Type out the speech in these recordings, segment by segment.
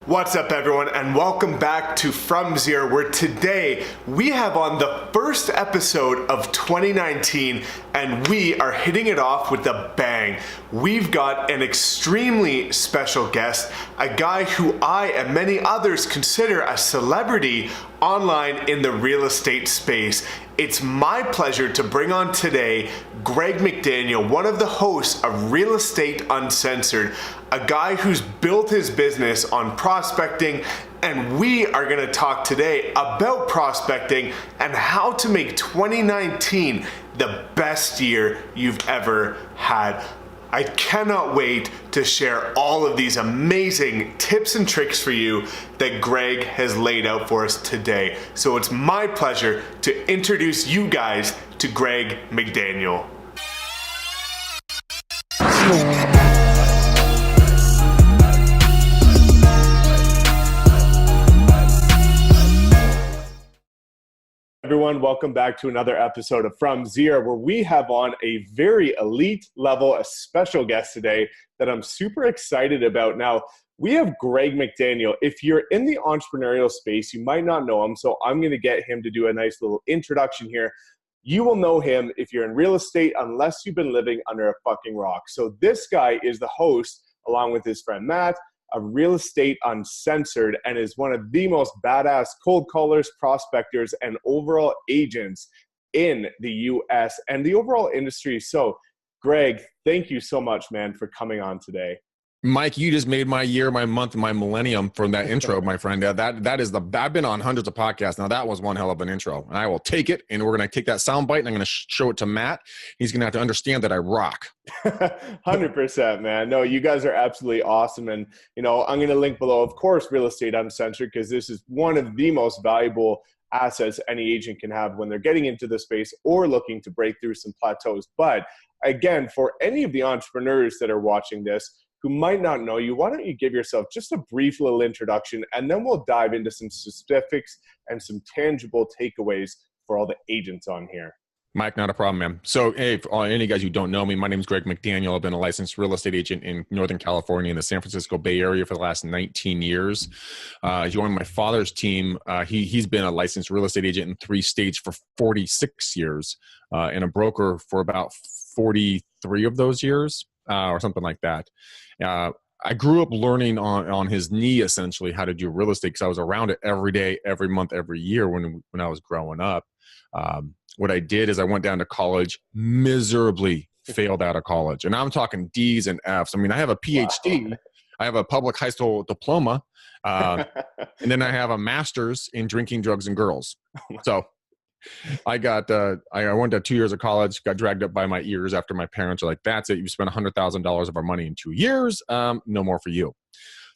What's up, everyone, and welcome back to From Zero, where today we have on the first episode of 2019, and we are hitting it off with a bang. We've got an extremely special guest, a guy who I and many others consider a celebrity online in the real estate space. It's my pleasure to bring on today Greg McDaniel, one of the hosts of Real Estate Uncensored, a guy who's built his business on prospecting, and we are going to talk today about prospecting and how to make 2019 the best year you've ever had. I cannot wait to share all of these amazing tips and tricks for you that Greg has laid out for us today. So it's my pleasure to introduce you guys to Greg McDaniel. Everyone, welcome back to another episode of From Zero, where we have on a very elite level, a special guest today that I'm super excited about. Now, we have Greg McDaniel. If you're in the entrepreneurial space, you might not know him, so I'm going to get him to do a nice little introduction here. You will know him if you're in real estate, unless you've been living under a fucking rock. So this guy is the host, along with his friend Matt, of Real Estate Uncensored, and is one of the most badass cold callers, prospectors, and overall agents in the US and the overall industry. So, Greg, thank you so much, man, for coming on today. Mike, you just made my year, my month, my millennium from that intro, my friend. That is I've been on hundreds of podcasts. Now that was one hell of an intro, and I will take it, and we're going to take that sound bite and I'm going to show it to Matt. He's going to have to understand that I rock. 100%, man. No, you guys are absolutely awesome. And, I'm going to link below, of course, Real Estate Uncensored, because this is one of the most valuable assets any agent can have when they're getting into the space or looking to break through some plateaus. But again, for any of the entrepreneurs that are watching this, who might not know you, why don't you give yourself just a brief little introduction, and then we'll dive into some specifics and some tangible takeaways for all the agents on here. Mike, not a problem, man. So, hey, for any guys who don't know me, my name is Greg McDaniel. I've been a licensed real estate agent in Northern California in the San Francisco Bay Area for the last 19 years. I joined my father's team. He's been a licensed real estate agent in 3 states for 46 years and a broker for about 43 of those years or something like that. I grew up learning on his knee, essentially, how to do real estate, because I was around it every day, every month, every year when I was growing up. What I did is I went down to college, miserably failed out of college. And I'm talking D's and F's. I mean, I have a PhD. Wow. I have a public high school diploma. And then I have a master's in drinking, drugs, and girls. So I went to 2 years of college, got dragged up by my ears after my parents were like, that's it. You spent $100,000 of our money in 2 years. No more for you.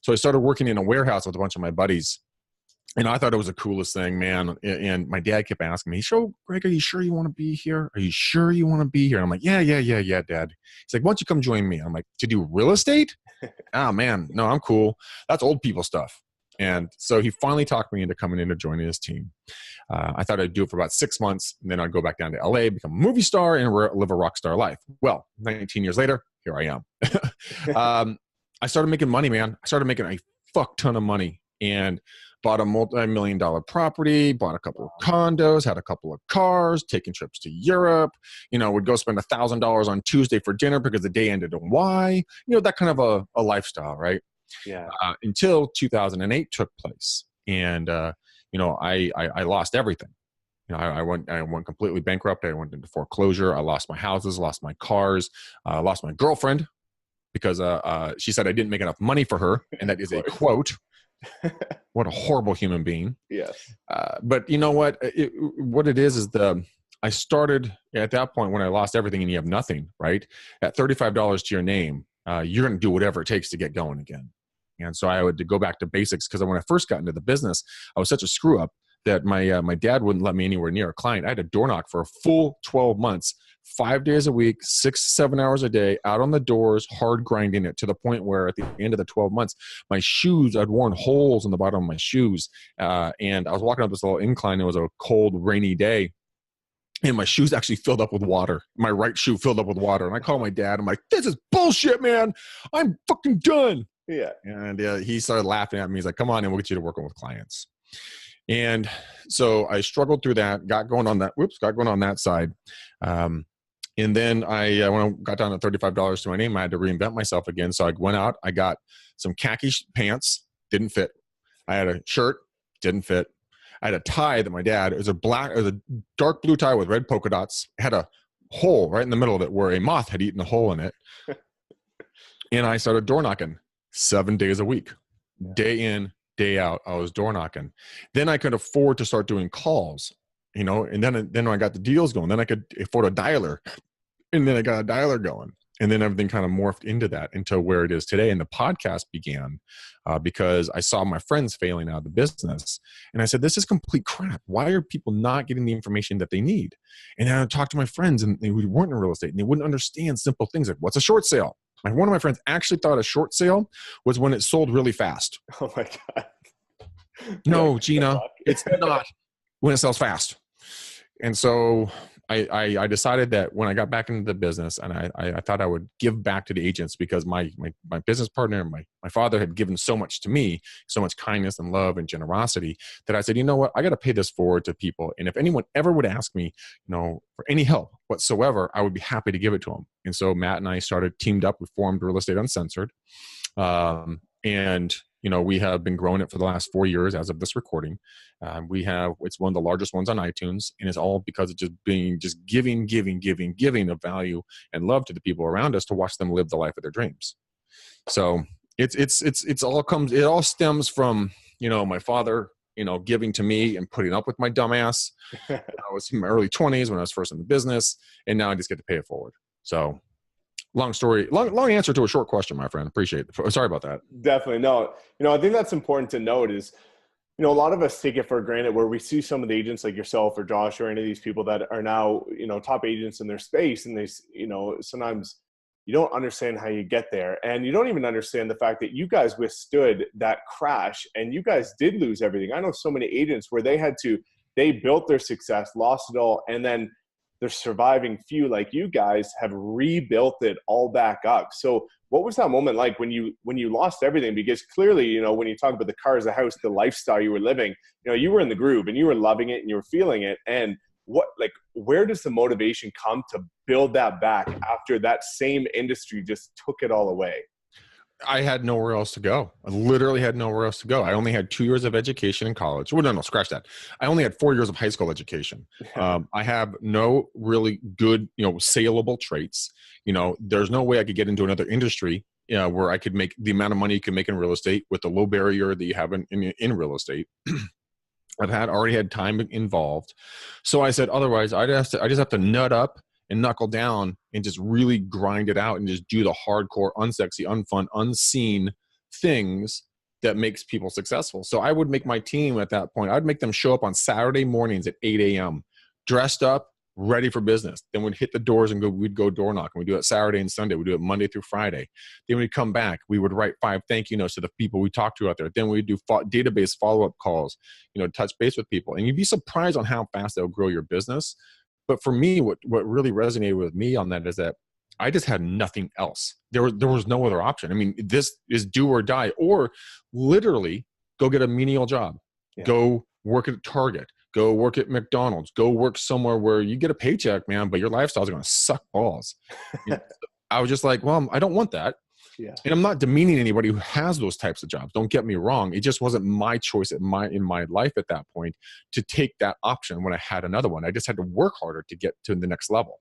So I started working in a warehouse with a bunch of my buddies. And I thought it was the coolest thing, man. And my dad kept asking me, Greg, are you sure you want to be here? Are you sure you want to be here? And I'm like, yeah, Dad. He's like, why don't you come join me? I'm like, to do real estate? Oh, man, no, I'm cool. That's old people stuff. And so he finally talked me into coming in to joining his team. I thought I'd do it for about 6 months, and then I'd go back down to LA, become a movie star, and live a rock star life. Well, 19 years later, here I am. I started making money, man. I started making a fuck ton of money, and bought a multi-million-dollar property, bought a couple of condos, had a couple of cars, taking trips to Europe, would go spend $1,000 on Tuesday for dinner because the day ended in Y, that kind of a lifestyle, right? Yeah. Until 2008 took place. And, I lost everything. I went completely bankrupt. I went into foreclosure. I lost my houses, lost my cars, lost my girlfriend because she said I didn't make enough money for her. And that is a quote. What a horrible human being. Yes. But you know what? What it is I started at that point when I lost everything and you have nothing, right? At $35 to your name, you're going to do whatever it takes to get going again. And so I had to go back to basics, because when I first got into the business, I was such a screw up that my dad wouldn't let me anywhere near a client. I had to door knock for a full 12 months, 5 days a week, 6 to 7 hours a day, out on the doors, hard grinding it, to the point where at the end of the 12 months, my shoes, I'd worn holes in the bottom of my shoes. And I was walking up this little incline. It was a cold, rainy day. And my shoes actually filled up with water. My right shoe filled up with water. And I called my dad. I'm like, this is bullshit, man. I'm fucking done. Yeah. And he started laughing at me. He's like, come on in, we'll get you to working with clients. And so I struggled through that, got going on that side. And then when I got down to $35 to my name, I had to reinvent myself again. So I went out, I got some khaki pants, didn't fit. I had a shirt, didn't fit. I had a tie that my dad, it was a dark blue tie with red polka dots. It had a hole right in the middle of it where a moth had eaten a hole in it. And I started door knocking 7 days a week, day in, day out. I was door knocking. Then I could afford to start doing calls, and then when I got the deals going, then I could afford a dialer. And then I got a dialer going. And then everything kind of morphed into that, into where it is today. And the podcast began because I saw my friends failing out of the business. And I said, this is complete crap. Why are people not getting the information that they need? And then I would talk to my friends and we weren't in real estate and they wouldn't understand simple things like, what's a short sale? Like one of my friends actually thought a short sale was when it sold really fast. Oh my God. No, Gina, it's not when it sells fast. And so I decided that when I got back into the business, and I thought I would give back to the agents because my business partner, my father had given so much to me, so much kindness and love and generosity, that I said, you know what, I got to pay this forward to people. And if anyone ever would ask me, for any help whatsoever, I would be happy to give it to them. And so Matt and I teamed up, we formed Real Estate Uncensored. And we have been growing it for the last 4 years as of this recording. It's one of the largest ones on iTunes, and it's all because of just giving of value and love to the people around us to watch them live the life of their dreams. So it all stems from, my father, giving to me and putting up with my dumbass. I was in my early 20s when I was first in the business, and now I just get to pay it forward. So long story, long answer to a short question, my friend. Appreciate it. Sorry about that. Definitely. No, I think that's important to note is, a lot of us take it for granted where we see some of the agents like yourself or Josh or any of these people that are now, top agents in their space. And they, sometimes you don't understand how you get there. And you don't even understand the fact that you guys withstood that crash and you guys did lose everything. I know so many agents where they built their success, lost it all, and then the surviving few like you guys have rebuilt it all back up. So what was that moment like when you lost everything? Because clearly, when you talk about the cars, the house, the lifestyle you were living, you were in the groove and you were loving it and you were feeling it. And where does the motivation come to build that back after that same industry just took it all away? I had nowhere else to go. I literally had nowhere else to go. I only had 2 years of education in college. Well, no, scratch that. I only had 4 years of high school education. I have no really good, saleable traits. There's no way I could get into another industry, where I could make the amount of money you can make in real estate with the low barrier that you have in real estate. I've already had time involved. So I said, otherwise I just have to nut up and knuckle down and just really grind it out and just do the hardcore, unsexy, unfun, unseen things that makes people successful. So I would make my team at that point, I'd make them show up on Saturday mornings at 8 a.m., dressed up, ready for business. Then we'd hit the doors and we'd go door knocking. We'd do it Saturday and Sunday. We'd do it Monday through Friday. Then we'd come back. We would write 5 thank you notes to the people we talked to out there. Then we'd do database follow-up calls, touch base with people. And you'd be surprised on how fast they'll grow your business. But for me, what really resonated with me on that is that I just had nothing else. There was no other option. I mean, this is do or die, or literally go get a menial job, go work at Target, go work at McDonald's, go work somewhere where you get a paycheck, man, but your lifestyles are going to suck balls. I was just like, well, I don't want that. Yeah. And I'm not demeaning anybody who has those types of jobs. Don't get me wrong. It just wasn't my choice in my life at that point to take that option when I had another one. I just had to work harder to get to the next level.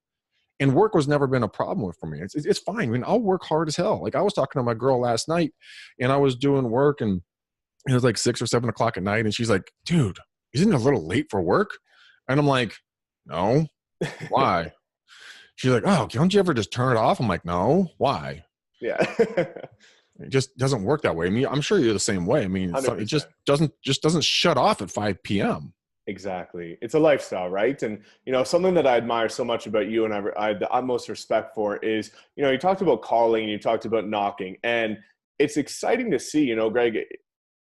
And work was never been a problem for me. It's fine. I mean, I'll work hard as hell. Like I was talking to my girl last night and I was doing work and it was like 6 or 7 o'clock at night. And she's like, dude, isn't it a little late for work? And I'm like, no, why? She's like, oh, don't you ever just turn it off? I'm like, no, why? Yeah. It just doesn't work that way. I mean, I'm sure you're the same way. I mean, it just doesn't shut off at 5 p.m. Exactly. It's a lifestyle, right? And, something that I admire so much about you and I have the utmost respect for is, you talked about calling and you talked about knocking, and it's exciting to see, Greg,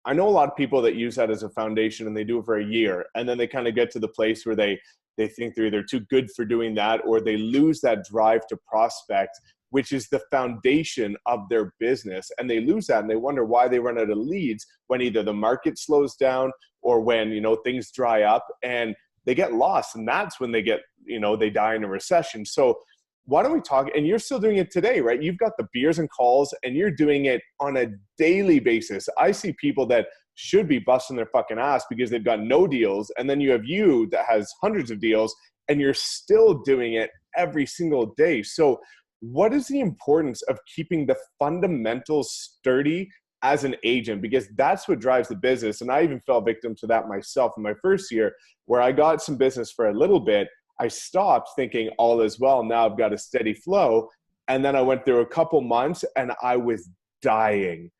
I know a lot of people that use that as a foundation and they do it for a year. And then they kind of get to the place where they think they're either too good for doing that or they lose that drive to prospect which is the foundation of their business. And they lose that and they wonder why they run out of leads when either the market slows down or when, things dry up and they get lost. And that's when they get, they die in a recession. So why don't we talk, and you're still doing it today, right? You've got the beers and calls and you're doing it on a daily basis. I see people that should be busting their fucking ass because they've got no deals. And then you have you that has hundreds of deals and you're still doing it every single day. So what is the importance of keeping the fundamentals sturdy as an agent? Because that's what drives the business. And I even fell victim to that myself in my first year, where I got some business for a little bit. I stopped thinking all is well. Now I've got a steady flow. And then I went through a couple months and I was dying.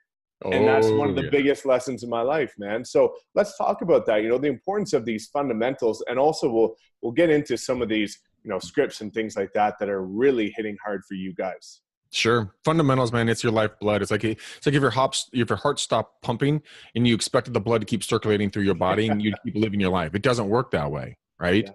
And that's one of the biggest lessons in my life, man. So let's talk about that, the importance of these fundamentals. And also we'll get into some of these, scripts and things like that are really hitting hard for you guys. Sure. Fundamentals, man. It's your lifeblood. It's like if your heart stopped pumping and you expected the blood to keep circulating through your body and you keep living your life. It doesn't work that way, right? Yeah.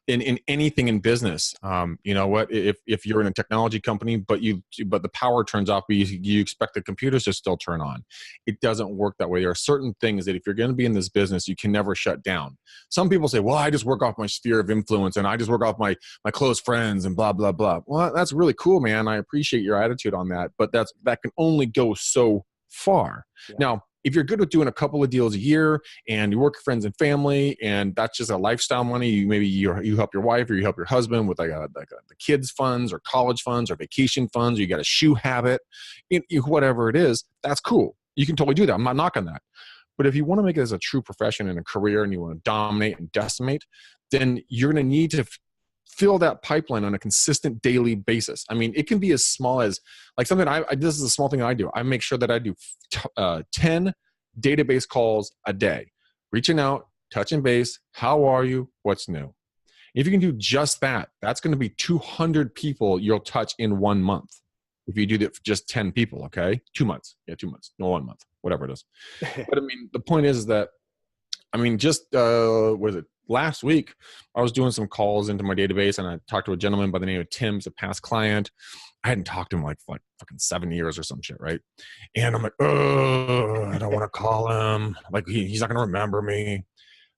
In anything in business, you know what? If you're in a technology company, but the power turns off, but you expect the computers to still turn on. It doesn't work that way. There are certain things that if you're going to be in this business, you can never shut down. Some people say, "Well, I just work off my sphere of influence, and I just work off my close friends, and blah blah blah." Well, that's really cool, man. I appreciate your attitude on that, but that can only go so far. Yeah. Now, if you're good with doing a couple of deals a year and you work with friends and family and that's just a lifestyle money, you help your wife or you help your husband with the kids funds or college funds or vacation funds, or you got a shoe habit, whatever it is, that's cool. You can totally do that. I'm not knocking that. But if you want to make it as a true profession and a career and you want to dominate and decimate, then you're going to need to fill that pipeline on a consistent daily basis. I mean, it can be as small as something this is a small thing I do. I make sure that I do 10 database calls a day, reaching out, touching base. How are you? What's new? If you can do just that, that's going to be 200 people you'll touch in 1 month. If you do that for just 10 people, okay? 2 months. Yeah, 2 months. No, 1 month, whatever it is. But I mean, the point is that, just, last week, I was doing some calls into my database and I talked to a gentleman by the name of Tim, he's a past client. I hadn't talked to him like fucking 7 years or some shit, right? And I'm like, I don't want to call him. Like he's not going to remember me.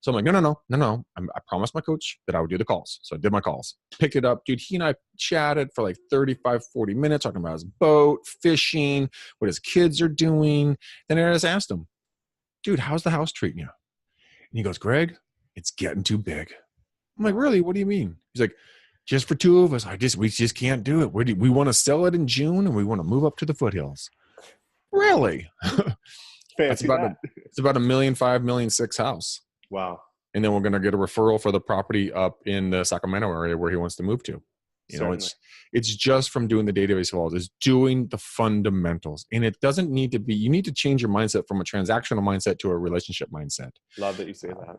So I'm like, no. I promised my coach that I would do the calls. So I did my calls, picked it up. Dude, he and I chatted for like 35, 40 minutes talking about his boat, fishing, what his kids are doing. Then I just asked him, dude, how's the house treating you? And he goes, Greg, it's getting too big. I'm like, really? What do you mean? He's like, just for two of us, we just can't do it. We want to sell it in June and we want to move up to the foothills. Really? It's about $1.5 million, $1.6 million house. Wow. And then we're going to get a referral for the property up in the Sacramento area where he wants to move to. It's just from doing the database calls, it's doing the fundamentals. And it doesn't need to be, you need to change your mindset from a transactional mindset to a relationship mindset. Love that you say that.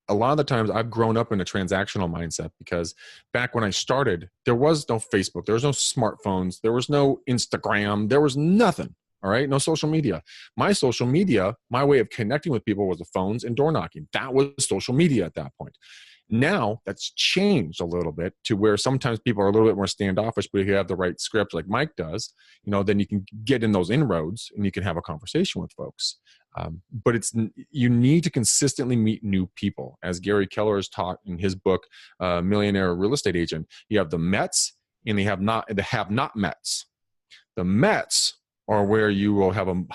A lot of the times I've grown up in a transactional mindset because back when I started, there was no Facebook, there was no smartphones, there was no Instagram, there was nothing. All right. No social media. My social media, my way of connecting with people was the phones and door knocking. That was social media at that point. Now that's changed a little bit to where sometimes people are a little bit more standoffish, but if you have the right script like Mike does, then you can get in those inroads and you can have a conversation with folks. But you need to consistently meet new people. As Gary Keller has taught in his book, Millionaire Real Estate Agent, you have the Mets and the have not Mets. The Mets are where you will have an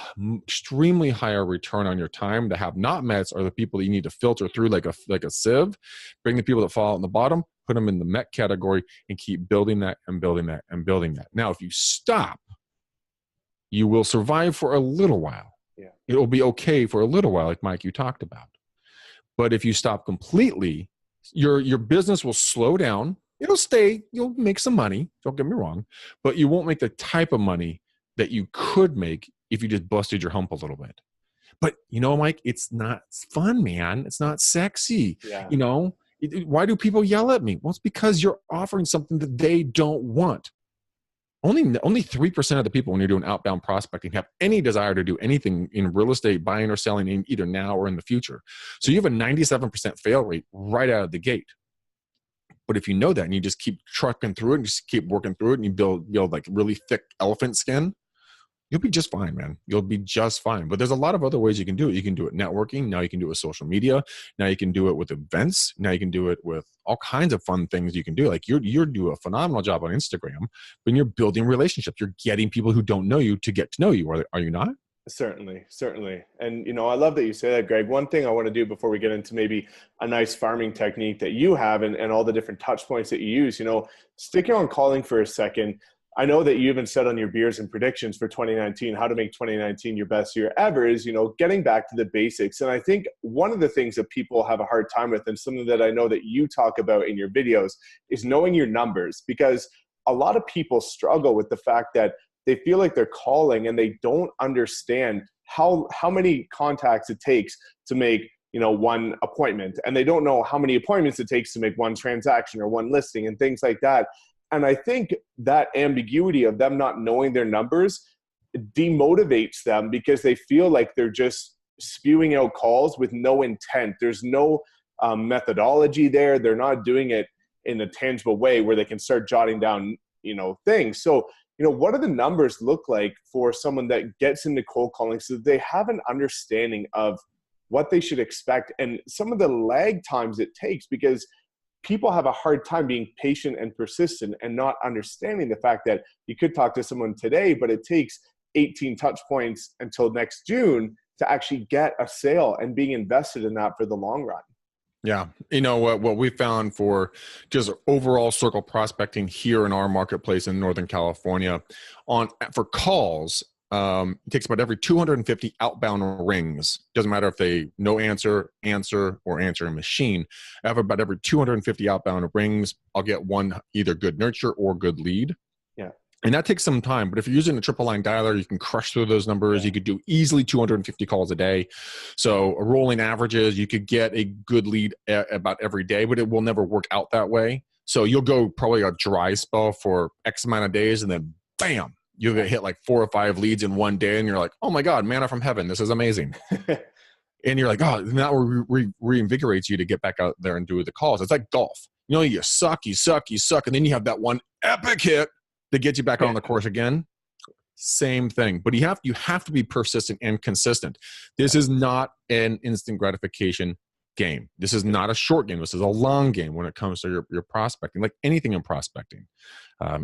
extremely higher return on your time. The have not Mets are the people that you need to filter through like a sieve, bring the people that fall out in the bottom, put them in the Met category and keep building that and building that and building that. Now, if you stop, you will survive for a little while. Yeah. It will be okay for a little while, like Mike, you talked about. But if you stop completely, your business will slow down. It'll stay. You'll make some money. Don't get me wrong. But you won't make the type of money that you could make if you just busted your hump a little bit. But Mike, it's not fun, man. It's not sexy. Yeah. Why do people yell at me? Well, it's because you're offering something that they don't want. Only 3% of the people when you're doing outbound prospecting have any desire to do anything in real estate, buying or selling in either now or in the future. So you have a 97% fail rate right out of the gate. But if you know that and you just keep trucking through it and just keep working through it and you build like really thick elephant skin, you'll be just fine, man. You'll be just fine. But there's a lot of other ways you can do it. You can do it networking. Now you can do it with social media. Now you can do it with events. Now you can do it with all kinds of fun things you can do. Like you're doing a phenomenal job on Instagram, but you're building relationships. You're getting people who don't know you to get to know you. Are you not? Certainly. And, I love that you say that, Greg. One thing I want to do before we get into maybe a nice farming technique that you have and all the different touch points that you use, sticking on calling for a second. I know that you even said on your beers and predictions for 2019, how to make 2019 your best year ever is, getting back to the basics. And I think one of the things that people have a hard time with, and something that I know that you talk about in your videos, is knowing your numbers, because a lot of people struggle with the fact that they feel like they're calling and they don't understand how many contacts it takes to make, one appointment. And they don't know how many appointments it takes to make one transaction or one listing and things like that. And I think that ambiguity of them not knowing their numbers demotivates them, because they feel like they're just spewing out calls with no intent. There's no methodology there. They're not doing it in a tangible way where they can start jotting down, things. So, what do the numbers look like for someone that gets into cold calling so that they have an understanding of what they should expect and some of the lag times it takes? Because people have a hard time being patient and persistent and not understanding the fact that you could talk to someone today, but it takes 18 touch points until next June to actually get a sale, and being invested in that for the long run. Yeah. What we found for just overall circle prospecting here in our marketplace in Northern California for calls, it takes about every 250 outbound rings. Doesn't matter if they no answer, or answer a machine. I have about every 250 outbound rings, I'll get one either good nurture or good lead. Yeah. And that takes some time, but if you're using a triple line dialer, you can crush through those numbers. You could do easily 250 calls a day. So a rolling averages, you could get a good lead about every day, but it will never work out that way. So you'll go probably a dry spell for X amount of days, and then bam, you'll get hit like 4 or 5 leads in one day. And you're like, oh my God, manna from heaven. This is amazing. And you're like, oh, that reinvigorates you to get back out there and do the calls. It's like golf. You suck. And then you have that one epic hit that gets you back on the course again. Same thing. But you have to be persistent and consistent. This is not an instant gratification game. This is not a short game. This is a long game when it comes to your prospecting, like anything in prospecting.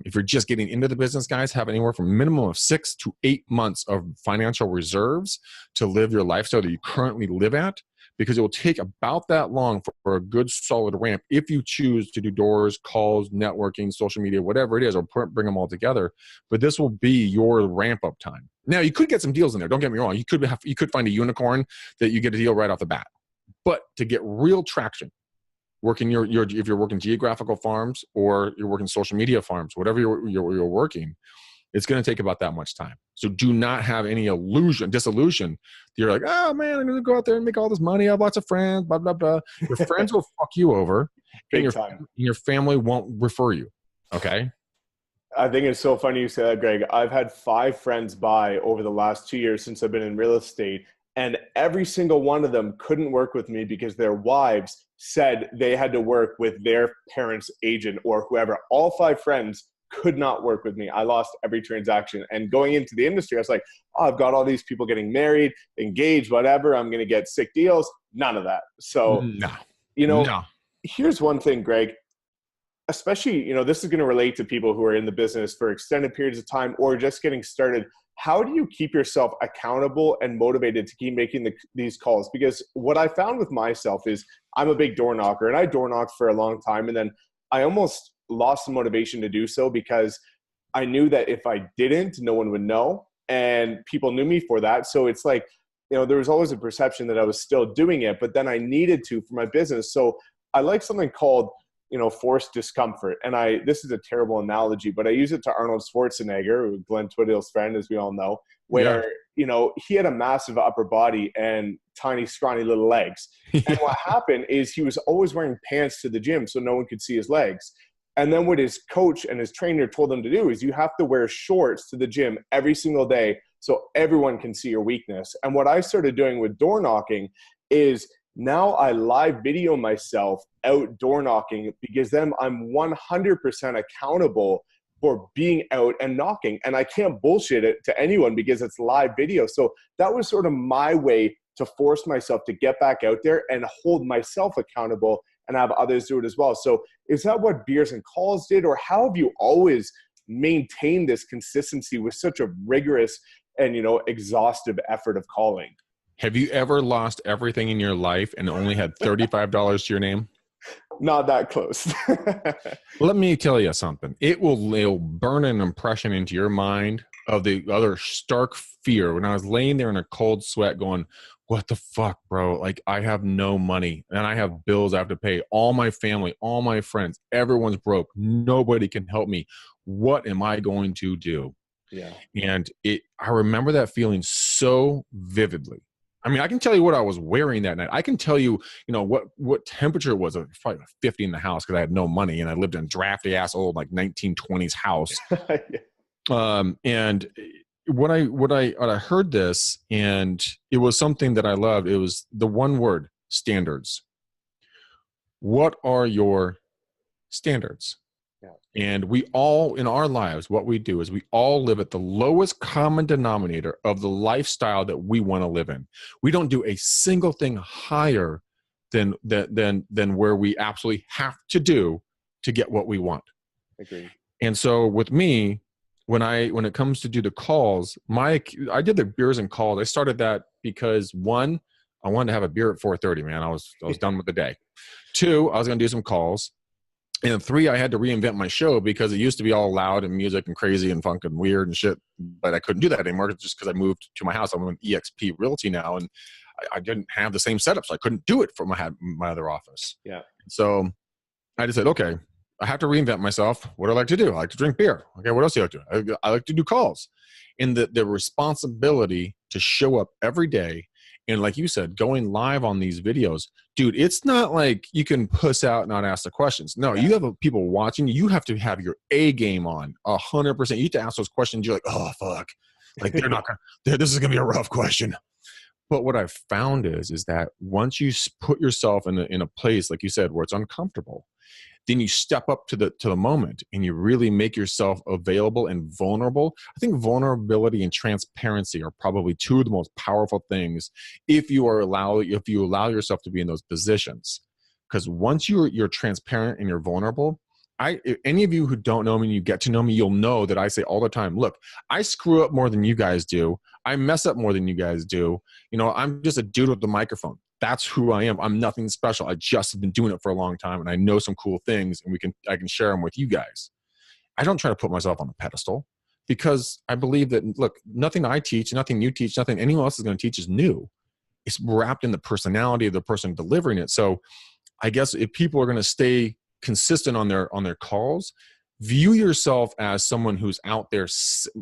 If you're just getting into the business, guys, have anywhere from a minimum of 6 to 8 months of financial reserves to live your lifestyle that you currently live at, because it will take about that long for a good solid ramp if you choose to do doors, calls, networking, social media, whatever it is, or bring them all together. But this will be your ramp up time. Now, you could get some deals in there. Don't get me wrong. You could find a unicorn that you get a deal right off the bat. But to get real traction, working if you're working geographical farms or you're working social media farms, whatever you're working, it's going to take about that much time. So do not have any disillusion. You're like, oh man, I'm going to go out there and make all this money. I have lots of friends, blah, blah, blah. Your friends will fuck you over, and your family won't refer you. Okay. I think it's so funny you say that, Greg. I've had 5 friends buy over the last 2 years since I've been in real estate, and every single one of them couldn't work with me because their wives said they had to work with their parents' agent or whoever. All 5 friends could not work with me. I lost every transaction. And going into the industry, I was like, oh, I've got all these people getting married, engaged, whatever. I'm going to get sick deals. None of that. So, Here's one thing, Greg, especially, this is going to relate to people who are in the business for extended periods of time or just getting started. How do you keep yourself accountable and motivated to keep making these calls? Because what I found with myself is I'm a big door knocker, and I door knocked for a long time. And then I almost lost the motivation to do so because I knew that if I didn't, no one would know, and people knew me for that. So it's like, there was always a perception that I was still doing it, but then I needed to for my business. So I like something called, forced discomfort. And this is a terrible analogy, but I use it to Arnold Schwarzenegger, Glenn Twiddale's friend, as we all know, where, he had a massive upper body and tiny, scrawny little legs. And what happened is he was always wearing pants to the gym so no one could see his legs. And then what his coach and his trainer told him to do is you have to wear shorts to the gym every single day so everyone can see your weakness. And what I started doing with door knocking is Now I live video myself out door knocking because then I'm 100% accountable for being out and knocking. And I can't bullshit it to anyone because it's live video. So that was sort of my way to force myself to get back out there and hold myself accountable and have others do it as well. So is that what Beers and Calls did, or how have you always maintained this consistency with such a rigorous and, exhaustive effort of calling? Have you ever lost everything in your life and only had $35 to your name? Not that close. Let me tell you something. It'll burn an impression into your mind of the other stark fear when I was laying there in a cold sweat going, what the fuck, bro? Like, I have no money and I have bills I have to pay. All my family, all my friends, everyone's broke. Nobody can help me. What am I going to do? Yeah. And I remember that feeling so vividly. I mean, I can tell you what I was wearing that night. I can tell you, what temperature it was. It was probably 50 in the house because I had no money and I lived in a drafty ass old 1920s house. Yeah. And when I heard this, and it was something that I loved. It was the one word: standards. What are your standards? And we all, in our lives, what we do is we all live at the lowest common denominator of the lifestyle that we want to live in. We don't do a single thing higher than where we absolutely have to do to get what we want. Agreed. And so with me, when it comes to do the calls, I did the Beers and Calls. I started that because, one, I wanted to have a beer at 4:30, man. I was done with the day. Two, I was going to do some calls. And three, I had to reinvent my show because it used to be all loud and music and crazy and funk and weird and shit. But I couldn't do that anymore just because I moved to my house. I'm in EXP Realty now, and I didn't have the same setup, so I couldn't do it from my other office. Yeah. So I just said, okay, I have to reinvent myself. What do I like to do? I like to drink beer. Okay, what else do you like to do? I like to do calls. And the responsibility to show up every day, and like you said, going live on these videos, dude, it's not like you can puss out and not ask the questions. No, you have people watching. You have to have your A game on 100%. You have to ask those questions. You're like, oh, fuck. Like, they're not going to, this is going to be a rough question. But what I've found is that once you put yourself in a place, like you said, where it's uncomfortable, then you step up to the moment and you really make yourself available and vulnerable. I think vulnerability and transparency are probably two of the most powerful things if you allow yourself to be in those positions. Because once you're transparent and you're vulnerable, any of you who don't know me and you get to know me, you'll know that I say all the time, look, I screw up more than you guys do. I mess up more than you guys do. I'm just a dude with the microphone. That's who I am. I'm nothing special. I just have been doing it for a long time, and I know some cool things, and I can share them with you guys. I don't try to put myself on a pedestal because I believe that, look, nothing I teach, nothing you teach, nothing anyone else is going to teach is new. It's wrapped in the personality of the person delivering it. So I guess if people are going to stay consistent on their calls, view yourself as someone who's out there.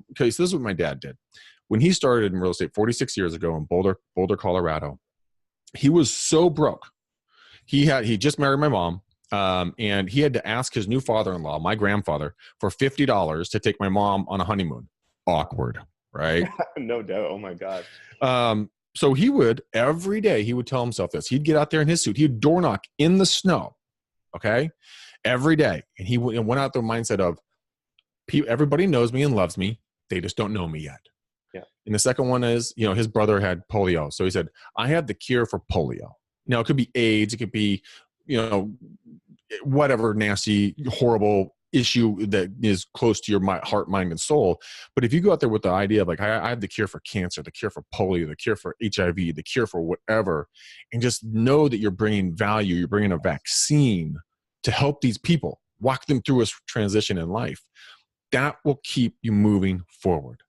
Because this is what my dad did. When he started in real estate 46 years ago in Boulder, Colorado, he was so broke. He just married my mom, and he had to ask his new father-in-law, my grandfather, for $50 to take my mom on a honeymoon. Awkward, right? No doubt. Oh my God. So every day he would tell himself this. He'd get out there in his suit. He'd door knock in the snow, okay, every day. And he went out the mindset of, everybody knows me and loves me. They just don't know me yet. Yeah. And the second one is, his brother had polio. So he said, I have the cure for polio. Now, it could be AIDS. It could be, whatever nasty, horrible issue that is close to your heart, mind, and soul. But if you go out there with the idea of like, I have the cure for cancer, the cure for polio, the cure for HIV, the cure for whatever, and just know that you're bringing value, you're bringing a vaccine to help these people, walk them through a transition in life, that will keep you moving forward.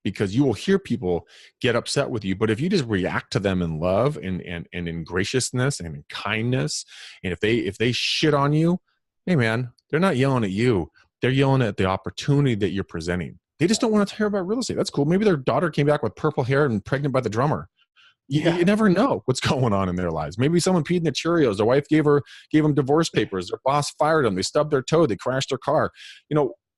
Because you will hear people get upset with you. But if you just react to them in love and in graciousness and in kindness, and if they shit on you, hey man, they're not yelling at you. They're yelling at the opportunity that you're presenting. They just don't want to hear about real estate. That's cool. Maybe their daughter came back with purple hair and pregnant by the drummer. You never know what's going on in their lives. Maybe someone peed in the Cheerios. Their wife gave them divorce papers. Their boss fired them. They stubbed their toe. They crashed their car.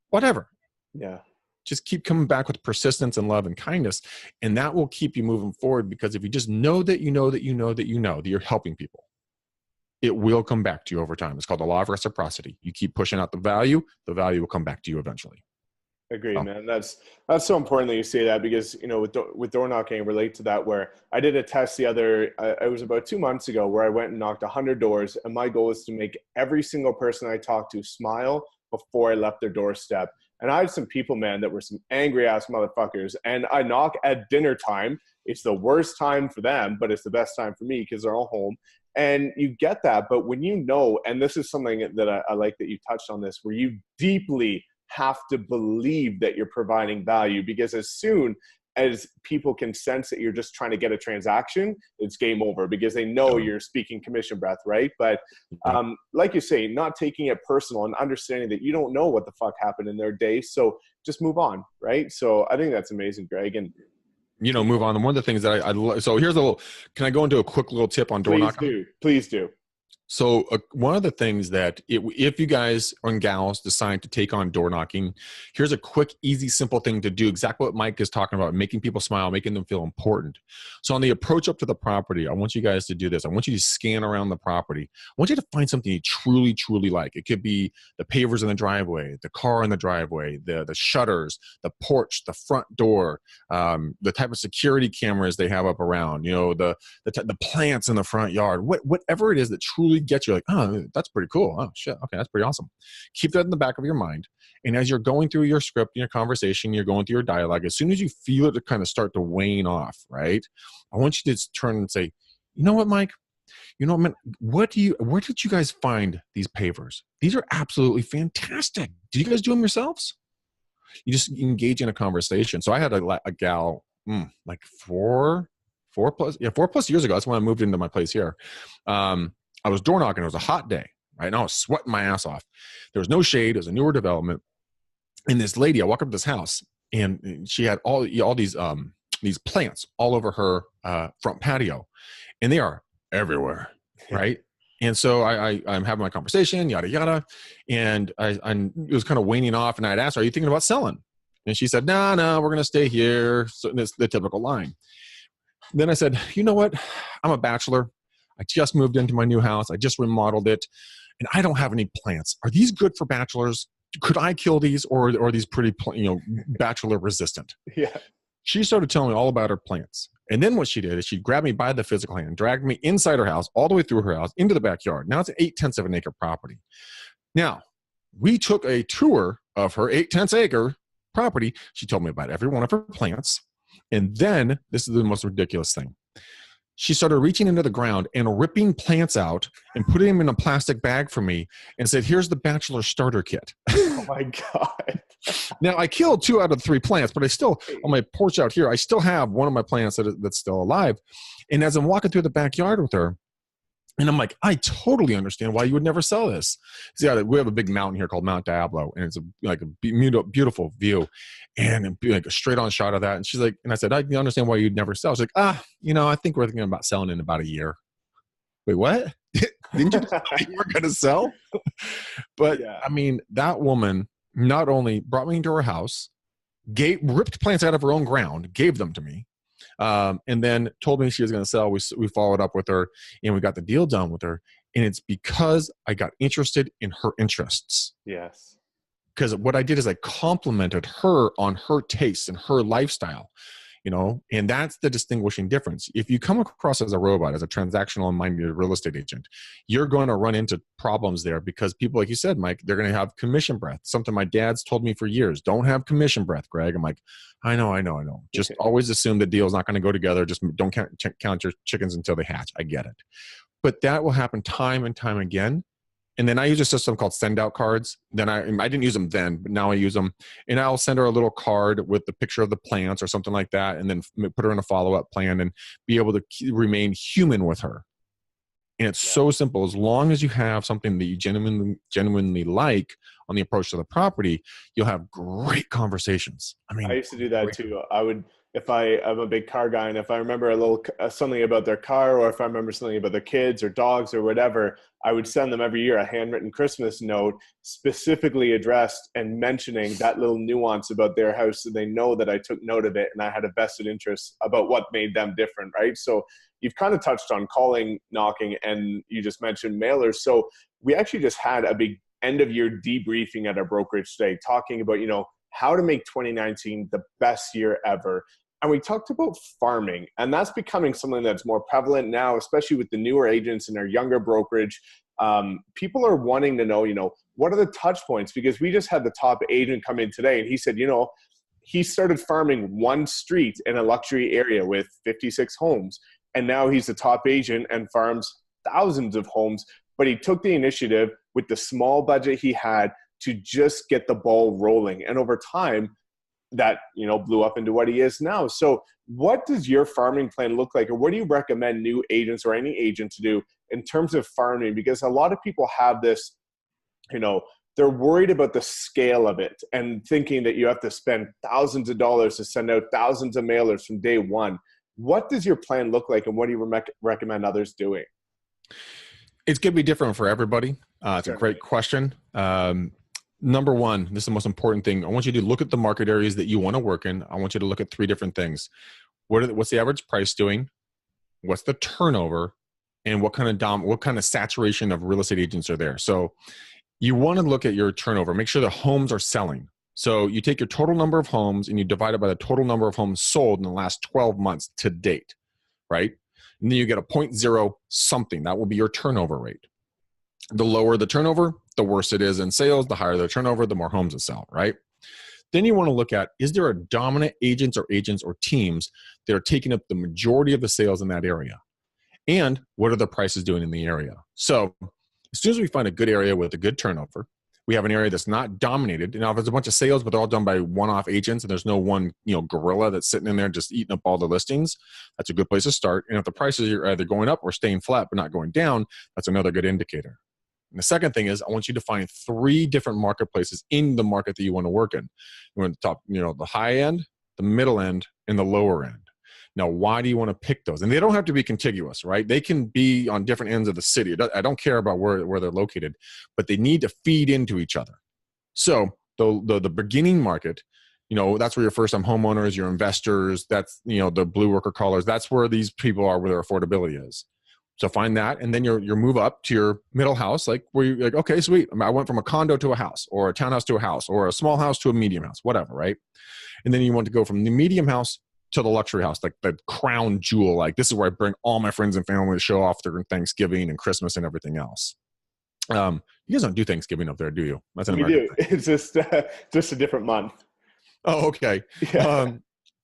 Whatever. Yeah. just keep coming back with persistence and love and kindness. And that will keep you moving forward, because if you just know that that you're helping people, it will come back to you over time. It's called the law of reciprocity. You keep pushing out the value will come back to you eventually. Agreed, man. That's so important that you say that, because, you know, with door knocking, I relate to that, where I did a test it was about 2 months ago, where I went and knocked 100 doors. And my goal is to make every single person I talked to smile before I left their doorstep. And I had some people, man, that were some angry ass motherfuckers. And I knock at dinner time. It's the worst time for them, but it's the best time for me because they're all home. And you get that. But when you know, and this is something that I like that you touched on this, where you deeply have to believe that you're providing value, because as soon as people can sense that you're just trying to get a transaction, it's game over, because they know you're speaking commission breath, right? But like you say, not taking it personal and understanding that you don't know what the fuck happened in their day, so just move on, right? So I think that's amazing, Greg. And you know, move on. And one of the things that so here's a little, can I go into a quick little tip on door knocking? Please do. So one of the things that if you guys and gals decide to take on door knocking, here's a quick, easy, simple thing to do. Exactly what Mike is talking about, making people smile, making them feel important. So on the approach up to the property, I want you guys to do this. I want you to scan around the property. I want you to find something you truly, truly like. It could be the pavers in the driveway, the car in the driveway, the shutters, the porch, the front door, the type of security cameras they have up around, you know, the plants in the front yard, whatever it is that truly get you like, oh, that's pretty cool. Oh shit. Okay. That's pretty awesome. Keep that in the back of your mind. And as you're going through your script, your conversation, you're going through your dialogue, as soon as you feel it to kind of start to wane off, right? I want you to turn and say, you know what, Mike? You know what, man? Where did you guys find these pavers? These are absolutely fantastic. Did you guys do them yourselves? You just engage in a conversation. So I had a gal, like four plus years ago. That's when I moved into my place here. I was door knocking. It was a hot day, right? And I was sweating my ass off. There was no shade. It was a newer development. And this lady, I walk up to this house, and she had all these plants all over her front patio, and they are everywhere, right? And so I'm having my conversation, yada yada, and it was kind of waning off. And I'd asked her, "Are you thinking about selling?" And she said, "No, we're gonna stay here." So that's the typical line. Then I said, "You know what? I'm a bachelor. I just moved into my new house. I just remodeled it, and I don't have any plants. Are these good for bachelors? Could I kill these, or are these pretty, bachelor resistant?" Yeah. She started telling me all about her plants. And then what she did is she grabbed me by the physical hand, dragged me inside her house, all the way through her house, into the backyard. Now it's an 0.8 of an acre property. Now, we took a tour of her 0.8 acre property. She told me about every one of her plants. And then, this is the most ridiculous thing. She started reaching into the ground and ripping plants out and putting them in a plastic bag for me and said, "Here's the bachelor starter kit." Oh my God. Now, I killed 2 out of 3 plants, but I still, on my porch out here, I still have one of my plants that's still alive. And as I'm walking through the backyard with her, and I'm like, I totally understand why you would never sell this. See, we have a big mountain here called Mount Diablo, and it's a beautiful view, and like a straight on shot of that. And she's like, and I said, I understand why you'd never sell. She's like, I think we're thinking about selling in about a year. Wait, what? Didn't you decide you were going to sell? But yeah. I mean, that woman not only brought me into her house, ripped plants out of her own ground, gave them to me, and then told me she was going to sell. We followed up with her, and we got the deal done with her. And it's because I got interested in her interests. Yes. Because what I did is I complimented her on her tastes and her lifestyle, and that's the distinguishing difference. If you come across as a robot, as a transactional and minded real estate agent, you're going to run into problems there, because people, like you said, Mike, they're going to have commission breath. Something my dad's told me for years: don't have commission breath, Greg. I'm like, I know. Just always assume the deal's not going to go together. Just don't count your chickens until they hatch. I get it. But that will happen time and time again. And then I use a system called send out cards. Then I didn't use them then, but now I use them. And I'll send her a little card with the picture of the plants or something like that, and then put her in a follow-up plan and be able to remain human with her. And it's so simple. As long as you have something that you genuinely like on the approach to the property, you'll have great conversations. I mean, I used to do that too. I would if I'm a big car guy, and if I remember a little something about their car, or if I remember something about their kids or dogs or whatever, I would send them every year a handwritten Christmas note specifically addressed and mentioning that little nuance about their house, so they know that I took note of it and I had a vested interest about what made them different, right? So you've kind of touched on calling, knocking, and you just mentioned mailers. So we actually just had a big end of year debriefing at our brokerage today, talking about, how to make 2019 the best year ever. And we talked about farming, and that's becoming something that's more prevalent now, especially with the newer agents in our younger brokerage. People are wanting to know, what are the touch points? Because we just had the top agent come in today, and he said, he started farming one street in a luxury area with 56 homes. And now he's the top agent and farms thousands of homes. But he took the initiative with the small budget he had to just get the ball rolling. And over time, that blew up into what he is now. So what does your farming plan look like, or what do you recommend new agents or any agent to do in terms of farming? Because a lot of people have this, they're worried about the scale of it and thinking that you have to spend thousands of dollars to send out thousands of mailers from day one. What does your plan look like, and what do you recommend others doing? It's going to be different for everybody. It's a great question. Number one, this is the most important thing. I want you to look at the market areas that you want to work in. I want you to look at three different things. What's the average price doing? What's the turnover? And what kind of saturation of real estate agents are there? So you want to look at your turnover. Make sure the homes are selling. So you take your total number of homes and you divide it by the total number of homes sold in the last 12 months to date, right? And then you get a 0.0 something. That will be your turnover rate. The lower the turnover, the worse it is in sales. The higher the turnover, the more homes that sell, right? Then you want to look at, is there a dominant agents or teams that are taking up the majority of the sales in that area? And what are the prices doing in the area? So as soon as we find a good area with a good turnover, we have an area that's not dominated. Now, if there's a bunch of sales, but they're all done by one-off agents, and there's no one, gorilla that's sitting in there just eating up all the listings, that's a good place to start. And if the prices are either going up or staying flat but not going down, that's another good indicator. And the second thing is, I want you to find three different marketplaces in the market that you want to work in. You want the top, the high end, the middle end, and the lower end. Now, why do you want to pick those? And they don't have to be contiguous, right? They can be on different ends of the city. I don't care about where they're located, but they need to feed into each other. So the beginning market, that's where your first-time homeowners, your investors, that's, the blue worker callers, that's where these people are, where their affordability is. So find that, and then your move up to your middle house, like where you're like, okay, sweet. I went from a condo to a house, or a townhouse to a house, or a small house to a medium house, whatever, right? And then you want to go from the medium house to the luxury house, like the crown jewel. Like, this is where I bring all my friends and family to show off during Thanksgiving and Christmas and everything else. You guys don't do Thanksgiving up there, do you? That's an American thing. It's just a different month. Oh, okay. Yeah.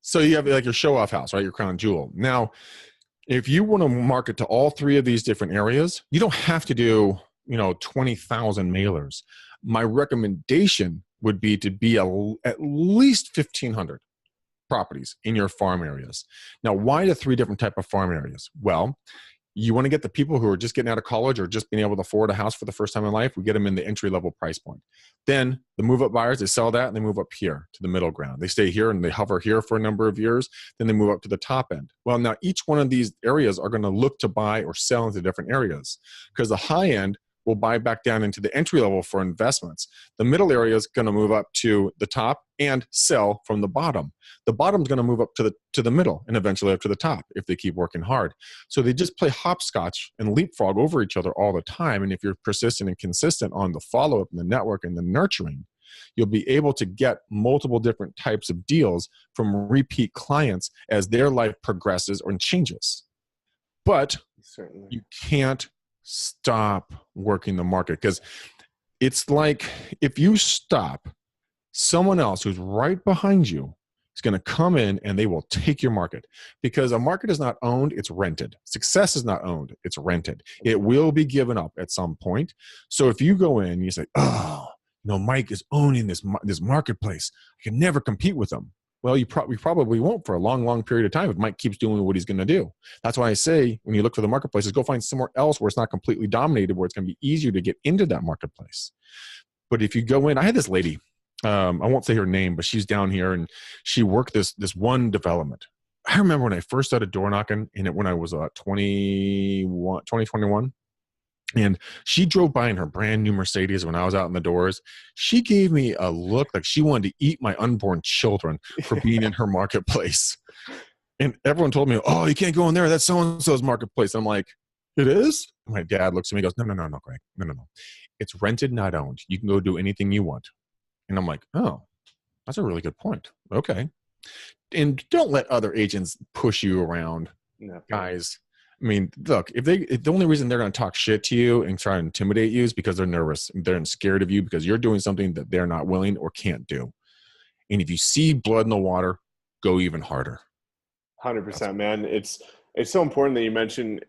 So you have like your show off house, right? Your crown jewel. Now, if you want to market to all three of these different areas, you don't have to do, 20,000 mailers. My recommendation would be to be at least 1,500 properties in your farm areas. Now, why the three different type of farm areas? Well, you want to get the people who are just getting out of college or just being able to afford a house for the first time in life. We get them in the entry-level price point. Then the move-up buyers, they sell that and they move up here to the middle ground. They stay here and they hover here for a number of years. Then they move up to the top end. Well, now each one of these areas are going to look to buy or sell into different areas, because the high end will buy back down into the entry level for investments. The middle area is going to move up to the top and sell from the bottom. The bottom is going to move up to the middle and eventually up to the top if they keep working hard. So they just play hopscotch and leapfrog over each other all the time. And if you're persistent and consistent on the follow-up and the network and the nurturing, you'll be able to get multiple different types of deals from repeat clients as their life progresses or changes. But certainly, you can't stop working the market, because it's like if you stop, someone else who's right behind you is going to come in and they will take your market, because a market is not owned, it's rented. Success is not owned, it's rented. It will be given up at some point. So if you go in and you say, oh, Mike is owning this marketplace, I can never compete with him. Well, we probably won't for a long, long period of time if Mike keeps doing what he's going to do. That's why I say when you look for the marketplaces, go find somewhere else where it's not completely dominated, where it's going to be easier to get into that marketplace. But if you go in, I had this lady, I won't say her name, but she's down here and she worked this one development. I remember when I first started door knocking when I was 2021. And she drove by in her brand new Mercedes when I was out in the doors. She gave me a look like she wanted to eat my unborn children for being in her marketplace. And everyone told me, oh, you can't go in there. That's so-and-so's marketplace. I'm like, it is? My dad looks at me and goes, no, Greg. No. It's rented, not owned. You can go do anything you want. And I'm like, oh, that's a really good point. Okay. And don't let other agents push you around, guys. I mean, look, if the only reason they're going to talk shit to you and try to intimidate you is because they're nervous. They're scared of you because you're doing something that they're not willing or can't do. And if you see blood in the water, go even harder. 100%, man. It's so important that you mentioned,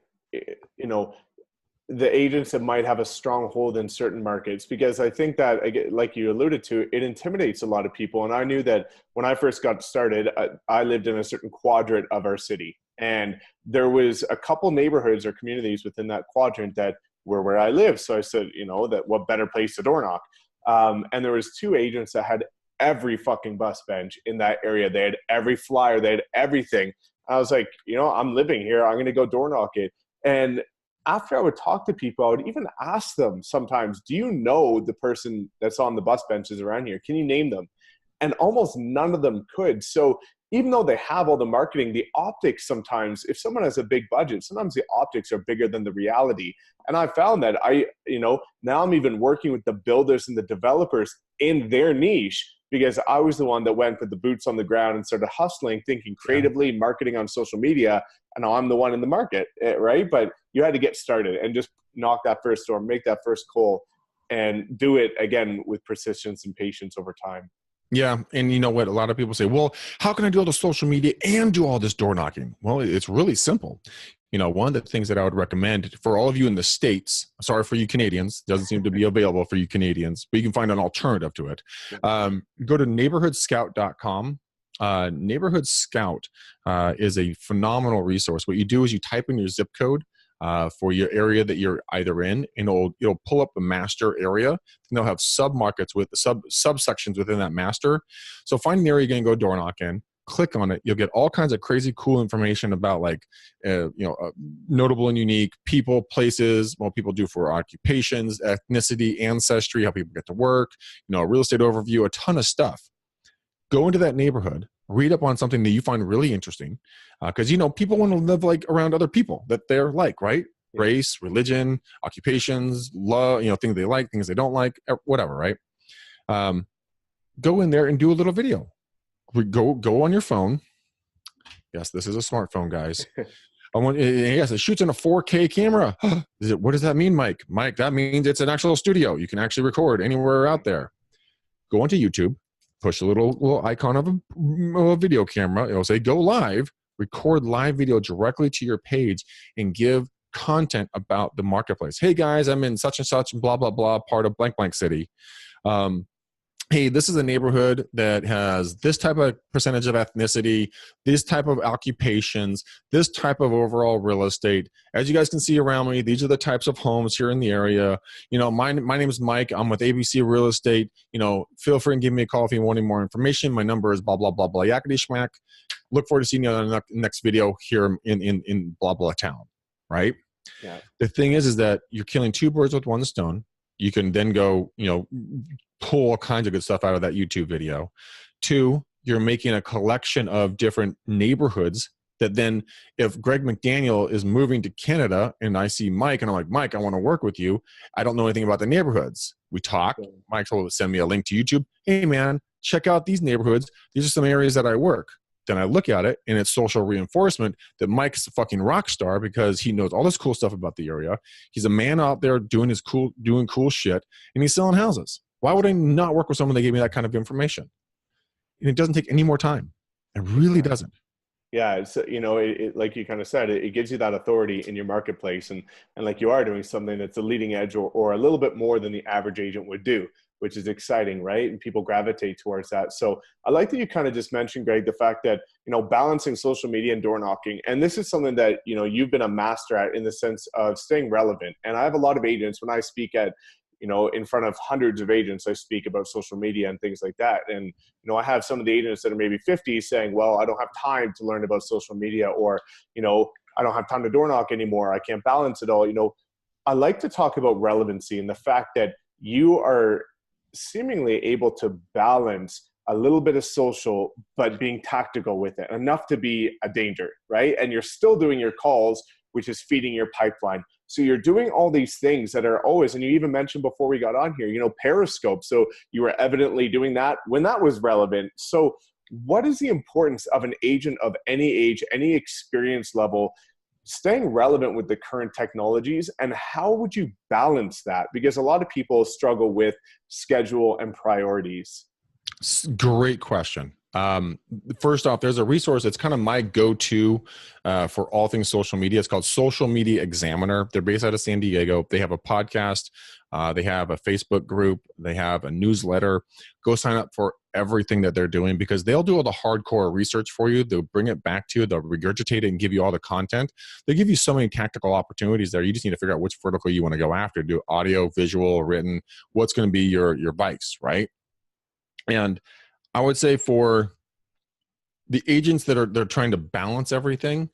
the agents that might have a strong hold in certain markets, because I think that, like you alluded to, it intimidates a lot of people. And I knew that when I first got started, I lived in a certain quadrant of our city. And there was a couple neighborhoods or communities within that quadrant that were where I live. So I said, that what better place to door knock? And there was 2 agents that had every fucking bus bench in that area. They had every flyer, they had everything. I was like, I'm living here. I'm going to go door knock it. And after I would talk to people, I would even ask them sometimes, do you know the person that's on the bus benches around here? Can you name them? And almost none of them could. So even though they have all the marketing, the optics sometimes, if someone has a big budget, sometimes the optics are bigger than the reality. And I found that now I'm even working with the builders and the developers in their niche, because I was the one that went with the boots on the ground and started hustling, thinking creatively, marketing on social media. And now I'm the one in the market, right? But you had to get started and just knock that first door, make that first call, and do it again with persistence and patience over time. Yeah. And you know what? A lot of people say, well, how can I do all the social media and do all this door knocking? Well, it's really simple. One of the things that I would recommend for all of you in the States, sorry for you Canadians, doesn't seem to be available for you Canadians, but you can find an alternative to it. Go to neighborhoodscout.com. Neighborhood Scout is a phenomenal resource. What you do is you type in your zip code for your area that you're either in, and it'll pull up the master area, and they'll have sub-markets with subsections within that master. So find the area you're going to go door knock in, click on it. You'll get all kinds of crazy cool information about notable and unique people, places, what people do for occupations, ethnicity, ancestry, how people get to work, a real estate overview, a ton of stuff. Go into that neighborhood, read up on something that you find really interesting, because people want to live around other people that they're like, right? Yeah. Race, religion, occupations, love, things they like, things they don't like, whatever, right? Go in there and do a little video. Go on your phone. Yes, this is a smartphone, guys. Yes, it shoots in a 4K camera. What does that mean, Mike? Mike, that means it's an actual studio. You can actually record anywhere out there. Go onto YouTube. Push a little icon of a video camera. It'll say go live, record live video directly to your page, and give content about the marketplace. Hey guys, I'm in such and such and blah, blah, blah, part of blank, blank city. Hey, this is a neighborhood that has this type of percentage of ethnicity, this type of occupations, this type of overall real estate. As you guys can see around me, these are the types of homes here in the area. My name is Mike. I'm with ABC Real Estate. Feel free and give me a call if you want any more information. My number is blah, blah, blah, blah, yakety schmack. Look forward to seeing you on the next video here in blah, blah town, right? Yeah. The thing is that you're killing 2 birds with 1 stone. You can then go, pull all kinds of good stuff out of that YouTube video. 2, you're making a collection of different neighborhoods that then, if Greg McDaniel is moving to Canada and I see Mike and I'm like, Mike, I want to work with you. I don't know anything about the neighborhoods. We talked. Mike told us to send me a link to YouTube. Hey man, check out these neighborhoods. These are some areas that I work. Then I look at it and it's social reinforcement that Mike's a fucking rock star because he knows all this cool stuff about the area. He's a man out there doing cool shit, and he's selling houses. Why would I not work with someone that gave me that kind of information? And it doesn't take any more time. It really doesn't. Yeah, it's like you kind of said, it gives you that authority in your marketplace, and like you are doing something that's a leading edge or a little bit more than the average agent would do, which is exciting, right? And people gravitate towards that. So I like that you kind of just mentioned, Greg, the fact that, balancing social media and door knocking. And this is something that, you've been a master at in the sense of staying relevant. And I have a lot of agents when I speak at in front of hundreds of agents, I speak about social media and things like that. And, I have some of the agents that are maybe 50 saying, well, I don't have time to learn about social media, or, I don't have time to door knock anymore. I can't balance it all. I like to talk about relevancy and the fact that you are seemingly able to balance a little bit of social, but being tactical with it, enough to be a danger, right? And you're still doing your calls, which is feeding your pipeline. So you're doing all these things that are always, and you even mentioned before we got on here, Periscope. So you were evidently doing that when that was relevant. So what is the importance of an agent of any age, any experience level, staying relevant with the current technologies, and how would you balance that? Because a lot of people struggle with schedule and priorities. Great question. First off, there's a resource that's kind of my go-to for all things social media. It's called Social Media Examiner. They're based out of San Diego. They have a podcast. They have a Facebook group. They have a newsletter. Go sign up for everything that they're doing, because they'll do all the hardcore research for you. They'll bring it back to you. They'll regurgitate it and give you all the content. They give you so many tactical opportunities there. You just need to figure out which vertical you want to go after. Do audio, visual, written. What's going to be your vice, right? And I would say for the agents that they're trying to balance everything,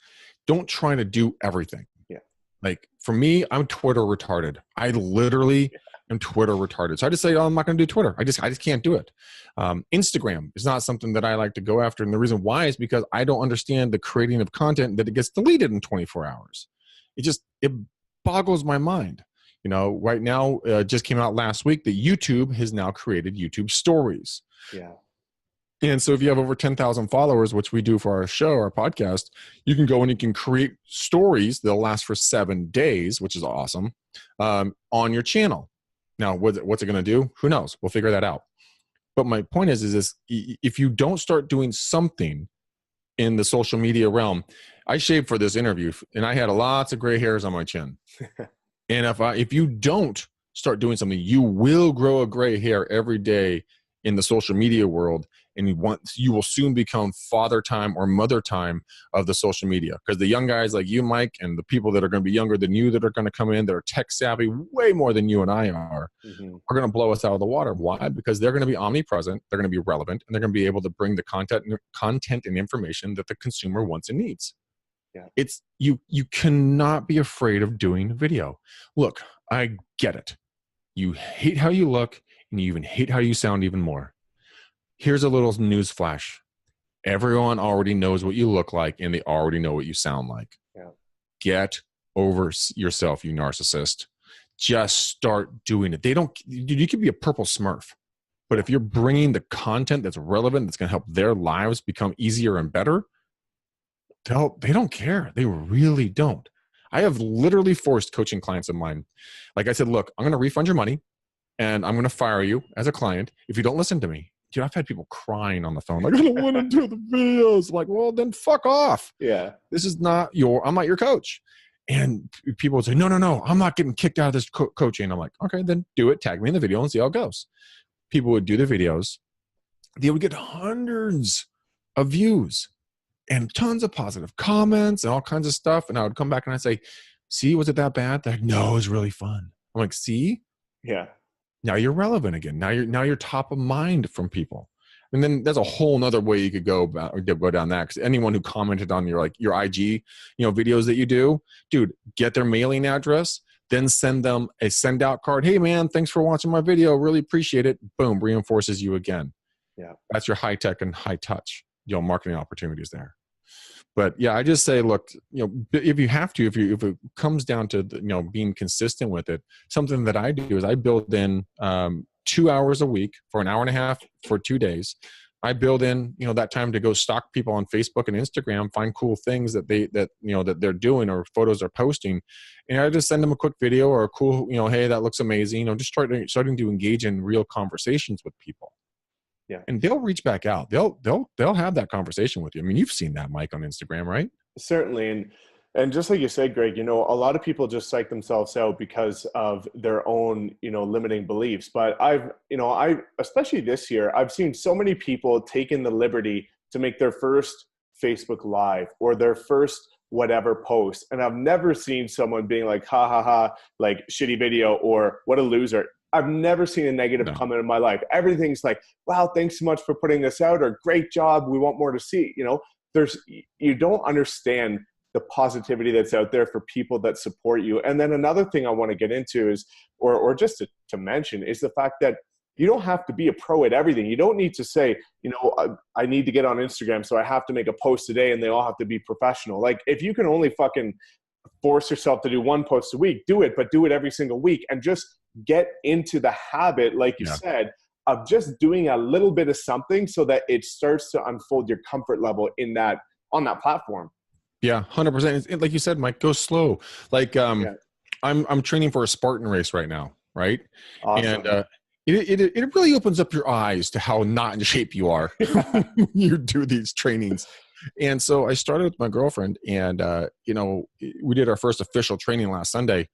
don't try to do everything. Yeah. Like for me, I'm Twitter retarded. I literally am Twitter retarded. So I just say, oh, I'm not going to do Twitter. I just can't do it. Instagram is not something that I like to go after. And the reason why is because I don't understand the creating of content that it gets deleted in 24 hours. It boggles my mind. Right now, just came out last week that YouTube has now created YouTube stories. Yeah. And so if you have over 10,000 followers, which we do for our show, our podcast, you can go and you can create stories that'll last for 7 days, which is awesome, on your channel. Now, what's it going to do? Who knows? We'll figure that out. But my point is this: if you don't start doing something in the social media realm, I shaved for this interview and I had lots of gray hairs on my chin. And if you don't start doing something, you will grow a gray hair every day in the social media world, and you will soon become father time or mother time of the social media. Because the young guys like you, Mike, and the people that are going to be younger than you that are going to come in that are tech savvy way more than you and I are going to blow us out of the water. Why? Because they're going to be omnipresent, they're going to be relevant, and they're going to be able to bring the content and information that the consumer wants and needs. Yeah. It's you cannot be afraid of doing video. Look, I get it. You hate how you look, and you even hate how you sound even more. Here's a little news flash. Everyone already knows what you look like, and they already know what you sound like. Yeah. Get over yourself, you narcissist. Just start doing it. You could be a purple Smurf, but if you're bringing the content that's relevant, that's going to help their lives become easier and better, they don't care. They really don't. I have literally forced coaching clients of mine. Like I said, look, I'm going to refund your money and I'm going to fire you as a client if you don't listen to me. Dude, I've had people crying on the phone. Like, I don't want to do the videos. Like, well, then fuck off. Yeah. This is not I'm not your coach. And people would say, no, I'm not getting kicked out of this coaching. I'm like, okay, then do it. Tag me in the video and see how it goes. People would do the videos. They would get hundreds of views and tons of positive comments and all kinds of stuff. And I would come back and I'd say, see, was it that bad? They're like, no, it was really fun. I'm like, see? Yeah. Now you're relevant again. Now you're top of mind from people. And then there's a whole nother way you could go down that. Because anyone who commented on your IG, videos that you do, dude, get their mailing address, then send them a send out card. Hey man, thanks for watching my video. Really appreciate it. Boom, reinforces you again. Yeah. That's your high tech and high touch, marketing opportunities there. But yeah, I just say, look, if you have to, if it comes down to, being consistent with it, something that I do is I build in 2 hours a week for an hour and a half for 2 days. I build in, that time to go stalk people on Facebook and Instagram, find cool things that they're doing or photos they're posting. And I just send them a quick video or a cool, hey, that looks amazing. Just starting to engage in real conversations with people. Yeah. And they'll reach back out. They'll have that conversation with you. I mean, you've seen that, Mike, on Instagram, right? Certainly. And just like you said, Greg, a lot of people just psych themselves out because of their own, limiting beliefs. But I especially this year, I've seen so many people taking the liberty to make their first Facebook Live or their first whatever post. And I've never seen someone being like, ha ha ha, like shitty video or what a loser. I've never seen a negative comment in my life. Everything's like, wow, thanks so much for putting this out, or great job. We want more to see. You know, you don't understand the positivity that's out there for people that support you. And then another thing I want to get into is, or just to mention, is the fact that you don't have to be a pro at everything. You don't need to say, you know, I need to get on Instagram, so I have to make a post today and they all have to be professional. Like, if you can only fucking force yourself to do one post a week, do it, but do it every single week, and just get into the habit, like you said, of just doing a little bit of something so that it starts to unfold your comfort level on that platform. Yeah, 100%. Like you said, Mike, go slow. Like I'm training for a Spartan race right now, right? Awesome. And it really opens up your eyes to how not in shape you are when you do these trainings. And so I started with my girlfriend, and you know, we did our first official training last Sunday.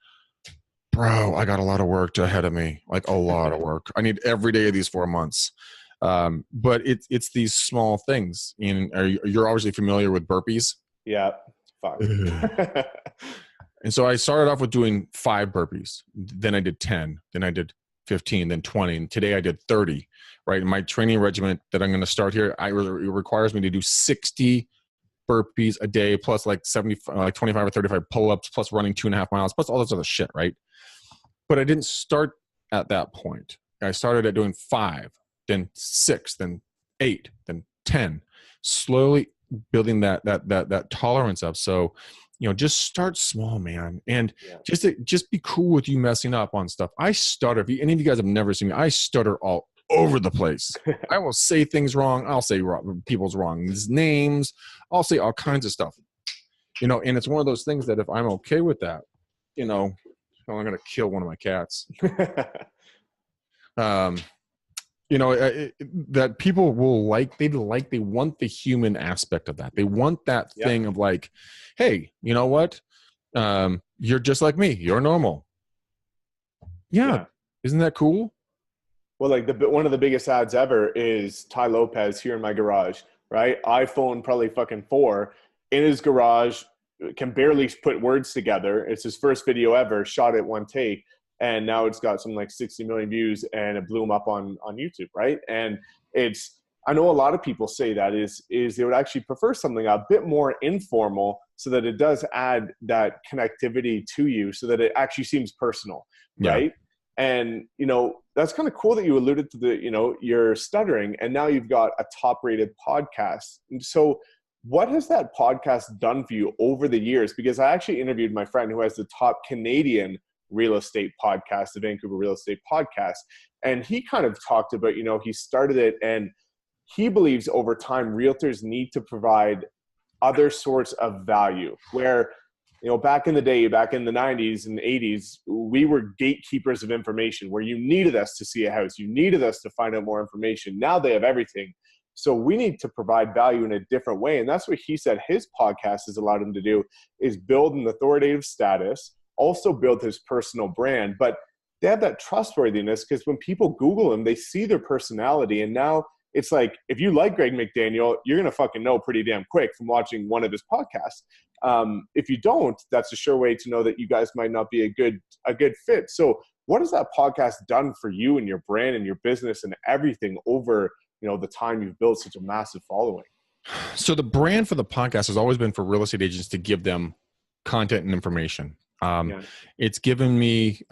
Bro, I got a lot of work ahead of me, like a lot of work. I need every day of these 4 months. But it's these small things. And you're obviously familiar with burpees. Yeah. Fuck. And so I started off with doing 5 burpees. Then I did 10. Then I did 15. Then 20. And today I did 30. Right. And my training regimen that I'm going to start here, it requires me to do 60 burpees a day, plus like 25 or 35 pull-ups, plus running 2.5 miles, plus all this other shit. Right. But I didn't start at that point. I started at doing 5, then 6, then 8, then 10, slowly building that tolerance up. So, you know, just start small, man. And just be cool with you messing up on stuff. I stutter. If any of you guys have never seen me, I stutter all over the place. I will say things wrong. I'll say people's wrong names. I'll say all kinds of stuff, you know, and it's one of those things that if I'm okay with that, you know, I'm going to kill one of my cats. You know, that people will they want the human aspect of that. They want that thing of like, hey, you know what? You're just like me. You're normal. Yeah. Isn't that cool? Well, like one of the biggest ads ever is Ty Lopez here in my garage, right? iPhone probably fucking 4 in his garage, can barely put words together. It's his first video ever, shot at one take. And now it's got some like 60 million views, and it blew him up on YouTube, right? And I know a lot of people say that is they would actually prefer something a bit more informal, so that it does add that connectivity to you, so that it actually seems personal, right? And, you know, that's kind of cool that you alluded to you're stuttering, and now you've got a top rated podcast. And so what has that podcast done for you over the years? Because I actually interviewed my friend who has the top Canadian real estate podcast, the Vancouver Real Estate Podcast. And he kind of talked about, you know, he started it, and he believes over time realtors need to provide other sorts of value, where, you know, back in the day, back in the 90s and 80s, we were gatekeepers of information, where you needed us to see a house. You needed us to find out more information. Now they have everything. So we need to provide value in a different way. And that's what he said his podcast has allowed him to do, is build an authoritative status, also build his personal brand. But they have that trustworthiness, because when people Google him, they see their personality. And now it's like, if you like Greg McDaniel, you're going to fucking know pretty damn quick from watching one of his podcasts. If you don't, that's a sure way to know that you guys might not be a good fit. So what has that podcast done for you and your brand and your business and everything over, you know, the time you've built such a massive following? So the brand for the podcast has always been for real estate agents to give them content and information. It's given me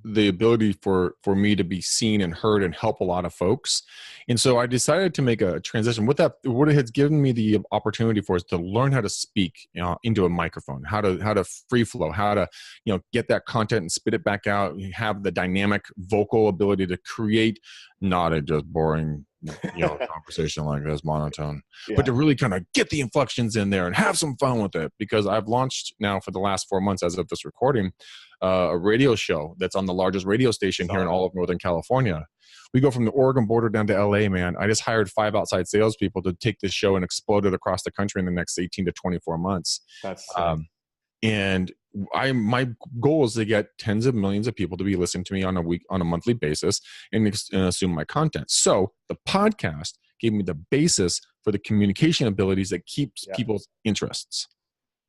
the ability for me to be seen and heard and help a lot of folks. And so I decided to make a transition. What it has given me the opportunity for is to learn how to speak, you know, into a microphone, how to free flow, how to, you know, get that content and spit it back out. You have the dynamic vocal ability to create not a just boring, you know, conversation like this, monotone, but to really kind of get the inflections in there and have some fun with it. Because I've launched now for the last 4 months, as of this recording, a radio show that's on the largest radio station here in all of Northern California. We go from the Oregon border down to LA, man. I just hired 5 outside salespeople to take this show and explode it across the country in the next 18 to 24 months. That's and my goal is to get tens of millions of people to be listening to me on a monthly basis and assume my content. So the podcast gave me the basis for the communication abilities that keeps people's interests.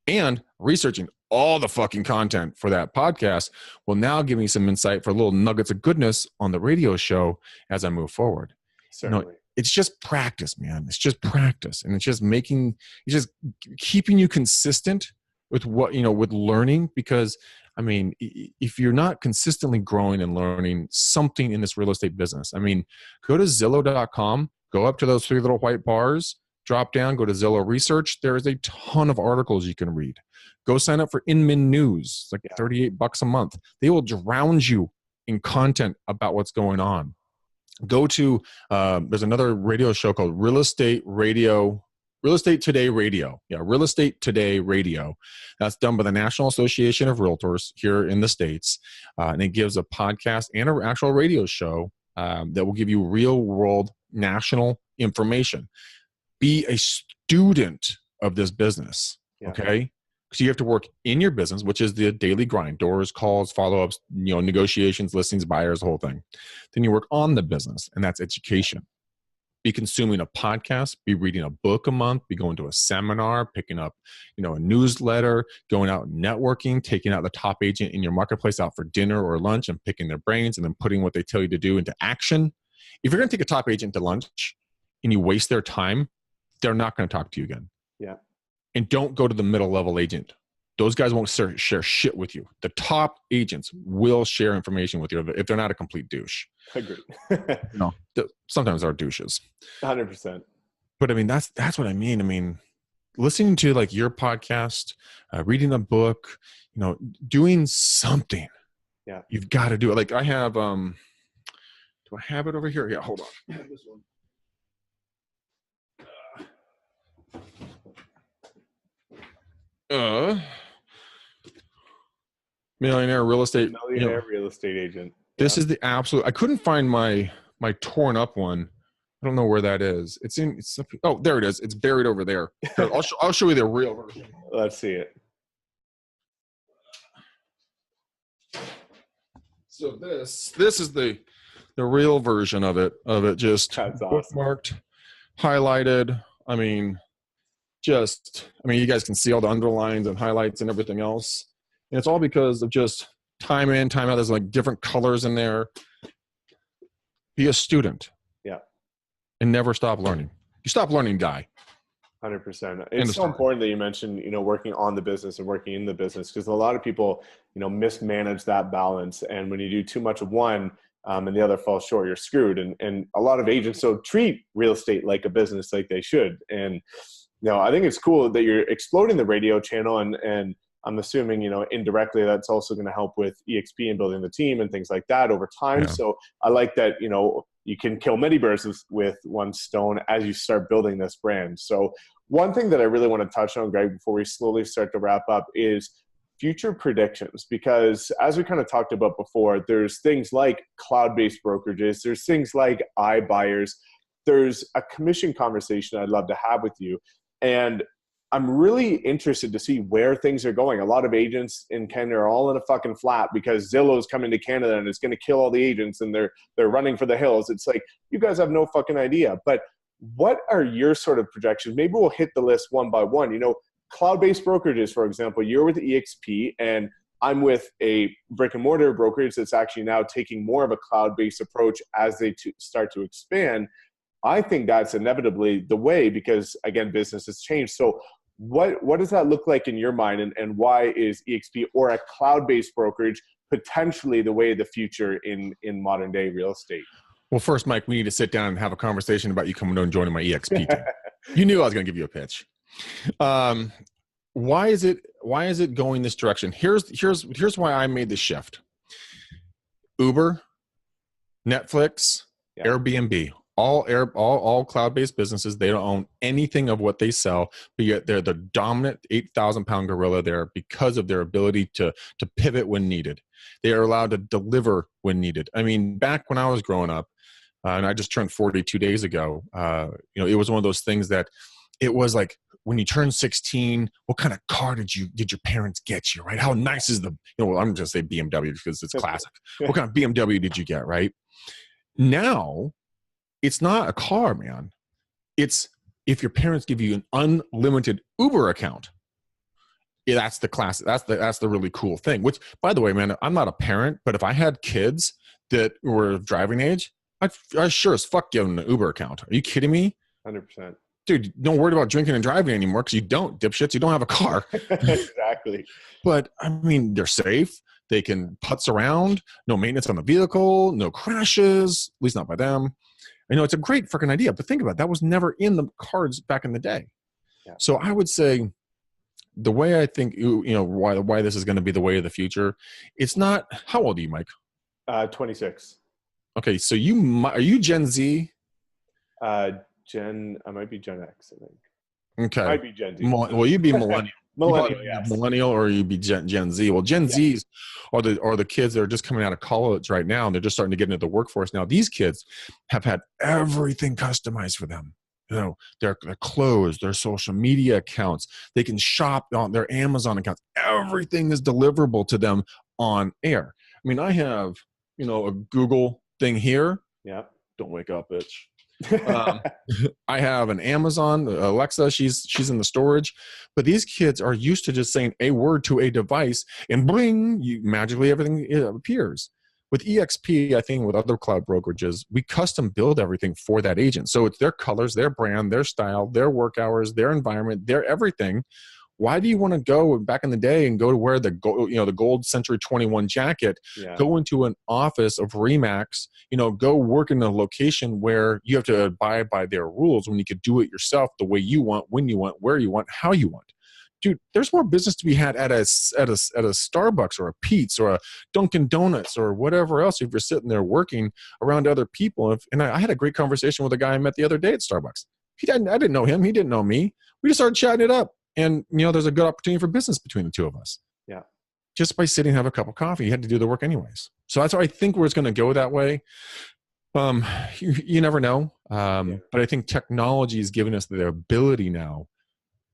and researching all the fucking content for that podcast will now give me some insight for little nuggets of goodness on the radio show as I move forward. Certainly. It's just practice, man. It's just practice. And it's just keeping you consistent with with learning. Because I mean, if you're not consistently growing and learning something in this real estate business, I mean, go to Zillow.com, go up to those 3 little white bars, drop down, go to Zillow Research. There is a ton of articles you can read. Go sign up for Inman News. It's like $38 a month. They will drown you in content about what's going on. Go to, there's another radio show called Real Estate Today Radio. Yeah, Real Estate Today Radio. That's done by the National Association of Realtors here in the States. And it gives a podcast and an actual radio show that will give you real world national information. Be a student of this business, okay? Because you have to work in your business, which is the daily grind: doors, calls, follow-ups, negotiations, listings, buyers, the whole thing. Then you work on the business, and that's education. Be consuming a podcast, be reading a book a month, be going to a seminar, picking up, a newsletter, going out and networking, taking out the top agent in your marketplace out for dinner or lunch and picking their brains and then putting what they tell you to do into action. If you're going to take a top agent to lunch and you waste their time, they're not going to talk to you again. Yeah. And don't go to the middle level agent. Those guys won't share shit with you. The top agents will share information with you if they're not a complete douche. Agreed. Sometimes they're douches. 100%. But I mean, that's what I mean. I mean, listening to like your podcast, reading a book, doing something. Yeah. You've got to do it. Like I have, do I have it over here? Yeah, hold on. I have this one. Millionaire real estate. Real estate agent. This is the absolute. I couldn't find my torn up one. I don't know where that is. It's oh, there it is. It's buried over there. I'll show you the real version. Let's see it. So this is the real version of it. Just That's awesome. Bookmarked, highlighted. I mean, you guys can see all the underlines and highlights and everything else. And it's all because of just time in, time out. There's like different colors in there. Be a student. Yeah. And never stop learning. You stop learning, die. 100%. It's so important that you mentioned, working on the business and working in the business, because a lot of people, mismanage that balance. And when you do too much of one and the other falls short, you're screwed. And a lot of agents don't treat real estate like a business like they should. And I think it's cool that you're exploding the radio channel, and I'm assuming, indirectly that's also going to help with EXP and building the team and things like that over time. Yeah. So I like that, you can kill many birds with one stone as you start building this brand. So one thing that I really want to touch on, Greg, before we slowly start to wrap up is future predictions, because as we kind of talked about before, there's things like cloud-based brokerages, there's things like iBuyers, there's a commission conversation I'd love to have with you. And I'm really interested to see where things are going. A lot of agents in Canada are all in a fucking flat because Zillow's coming to Canada and it's going to kill all the agents and they're running for the hills. It's like, you guys have no fucking idea. But what are your sort of projections? Maybe we'll hit the list one by one. Cloud-based brokerages, for example, you're with EXP and I'm with a brick and mortar brokerage that's actually now taking more of a cloud-based approach as they start to expand. I think that's inevitably the way because, again, business has changed. So what does that look like in your mind, and why is EXP or a cloud-based brokerage potentially the way of the future in modern day real estate? Well, first, Mike, we need to sit down and have a conversation about you coming and joining my EXP team. You knew I was going to give you a pitch. Why is it going this direction? Here's why I made the shift. Uber, Netflix, Airbnb. All cloud-based businesses, they don't own anything of what they sell, but yet they're the dominant 8,000-pound gorilla there because of their ability to pivot when needed. They are allowed to deliver when needed. I mean, back when I was growing up, and I just turned 42 days ago, it was one of those things that it was like, when you turn 16, what kind of car did your parents get you, right? How nice is I'm just say BMW because it's classic. What kind of BMW did you get, right? Now, it's not a car, man. It's if your parents give you an unlimited Uber account. Yeah, that's the class. That's the really cool thing. Which, by the way, man, I'm not a parent, but if I had kids that were of driving age, I sure as fuck give them an Uber account. Are you kidding me? 100%. Dude, don't worry about drinking and driving anymore because you don't, dipshits. You don't have a car. Exactly. But I mean, they're safe. They can putz around. No maintenance on the vehicle. No crashes. At least not by them. I know it's a great freaking idea, but think about it. That was never in the cards back in the day. Yeah. So I would say the way I think, why this is going to be the way of the future, it's not, how old are you, Mike? 26. Okay. So are you Gen Z? I might be Gen X, I think. Okay. Might be Gen Z. Well, you'd be millennial. Millennial, yes. Millennial, or you'd be Gen Z. Well, Gen Zs are the kids that are just coming out of college right now, and they're just starting to get into the workforce now. These kids have had everything customized for them. Their clothes, their social media accounts. They can shop on their Amazon accounts. Everything is deliverable to them on air. I mean, I have, a Google thing here. Yeah. Don't wake up, bitch. I have an Amazon Alexa. She's in the storage, but these kids are used to just saying a word to a device and bling, magically everything appears. With EXP, I think with other cloud brokerages, we custom build everything for that agent. So it's their colors, their brand, their style, their work hours, their environment, their everything. Why do you want to go back in the day and go to wear the gold Century 21 jacket, go into an office of Remax, go work in a location where you have to abide by their rules when you could do it yourself the way you want, when you want, where you want, how you want? Dude, there's more business to be had at a Starbucks or a Pete's or a Dunkin' Donuts or whatever else if you're sitting there working around other people. And I had a great conversation with a guy I met the other day at Starbucks. I didn't know him. He didn't know me. We just started chatting it up. And, there's a good opportunity for business between the two of us. Yeah. Just by sitting and have a cup of coffee. You had to do the work anyways. So that's why I think we're going to go that way. You never know. But I think technology is giving us the ability now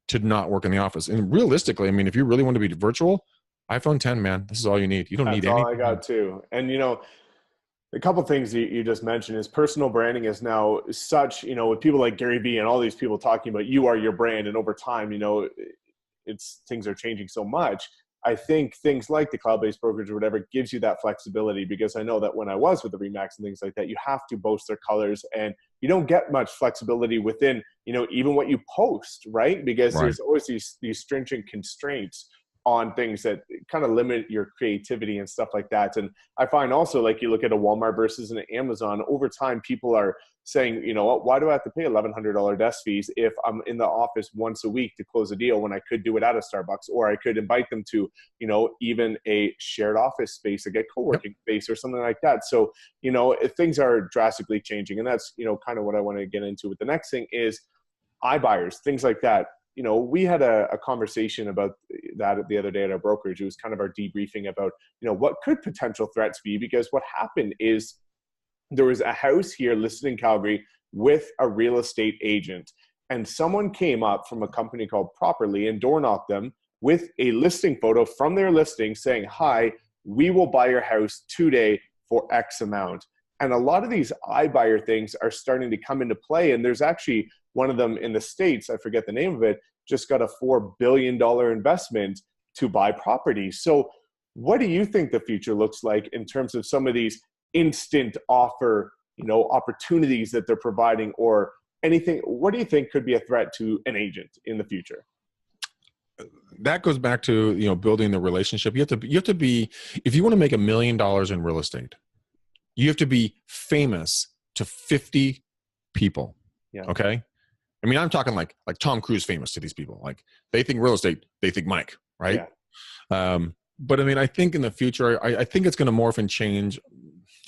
to not work in the office. And realistically, I mean, if you really want to be virtual, iPhone 10, man, this is all you need. You don't need anything. That's all I got too. And, a couple things you just mentioned is personal branding is now such, with people like Gary Vee and all these people talking about you are your brand. And over time, things are changing so much. I think things like the cloud-based brokerage or whatever gives you that flexibility, because I know that when I was with the Remax and things like that, you have to boast their colors and you don't get much flexibility within, even what you post, right? Because there's always these stringent constraints on things that kind of limit your creativity and stuff like that. And I find also, like, you look at a Walmart versus an Amazon, over time, people are saying, why do I have to pay $1,100 desk fees if I'm in the office once a week to close a deal when I could do it at a Starbucks, or I could invite them to, even a shared office space, like a co-working space or something like that. So, things are drastically changing. And that's, kind of what I want to get into with the next thing is iBuyers, things like that. We had a conversation about that the other day at our brokerage. It was kind of our debriefing about, what could potential threats be? Because what happened is there was a house here listed in Calgary with a real estate agent, and someone came up from a company called Properly and door knocked them with a listing photo from their listing saying, "Hi, we will buy your house today for X amount." And a lot of these iBuyer things are starting to come into play. And there's actually one of them in the States, I forget the name of it, just got a $4 billion investment to buy properties. So what do you think the future looks like in terms of some of these instant offer, opportunities that they're providing, or anything? What do you think could be a threat to an agent in the future? That goes back to, building the relationship. You have to be, if you want to make $1 million in real estate, you have to be famous to 50 people. Yeah. Okay. I mean, I'm talking like Tom Cruise famous to these people. Like, they think real estate, they think Mike, right? Yeah. But I mean, I think in the future, I think it's going to morph and change.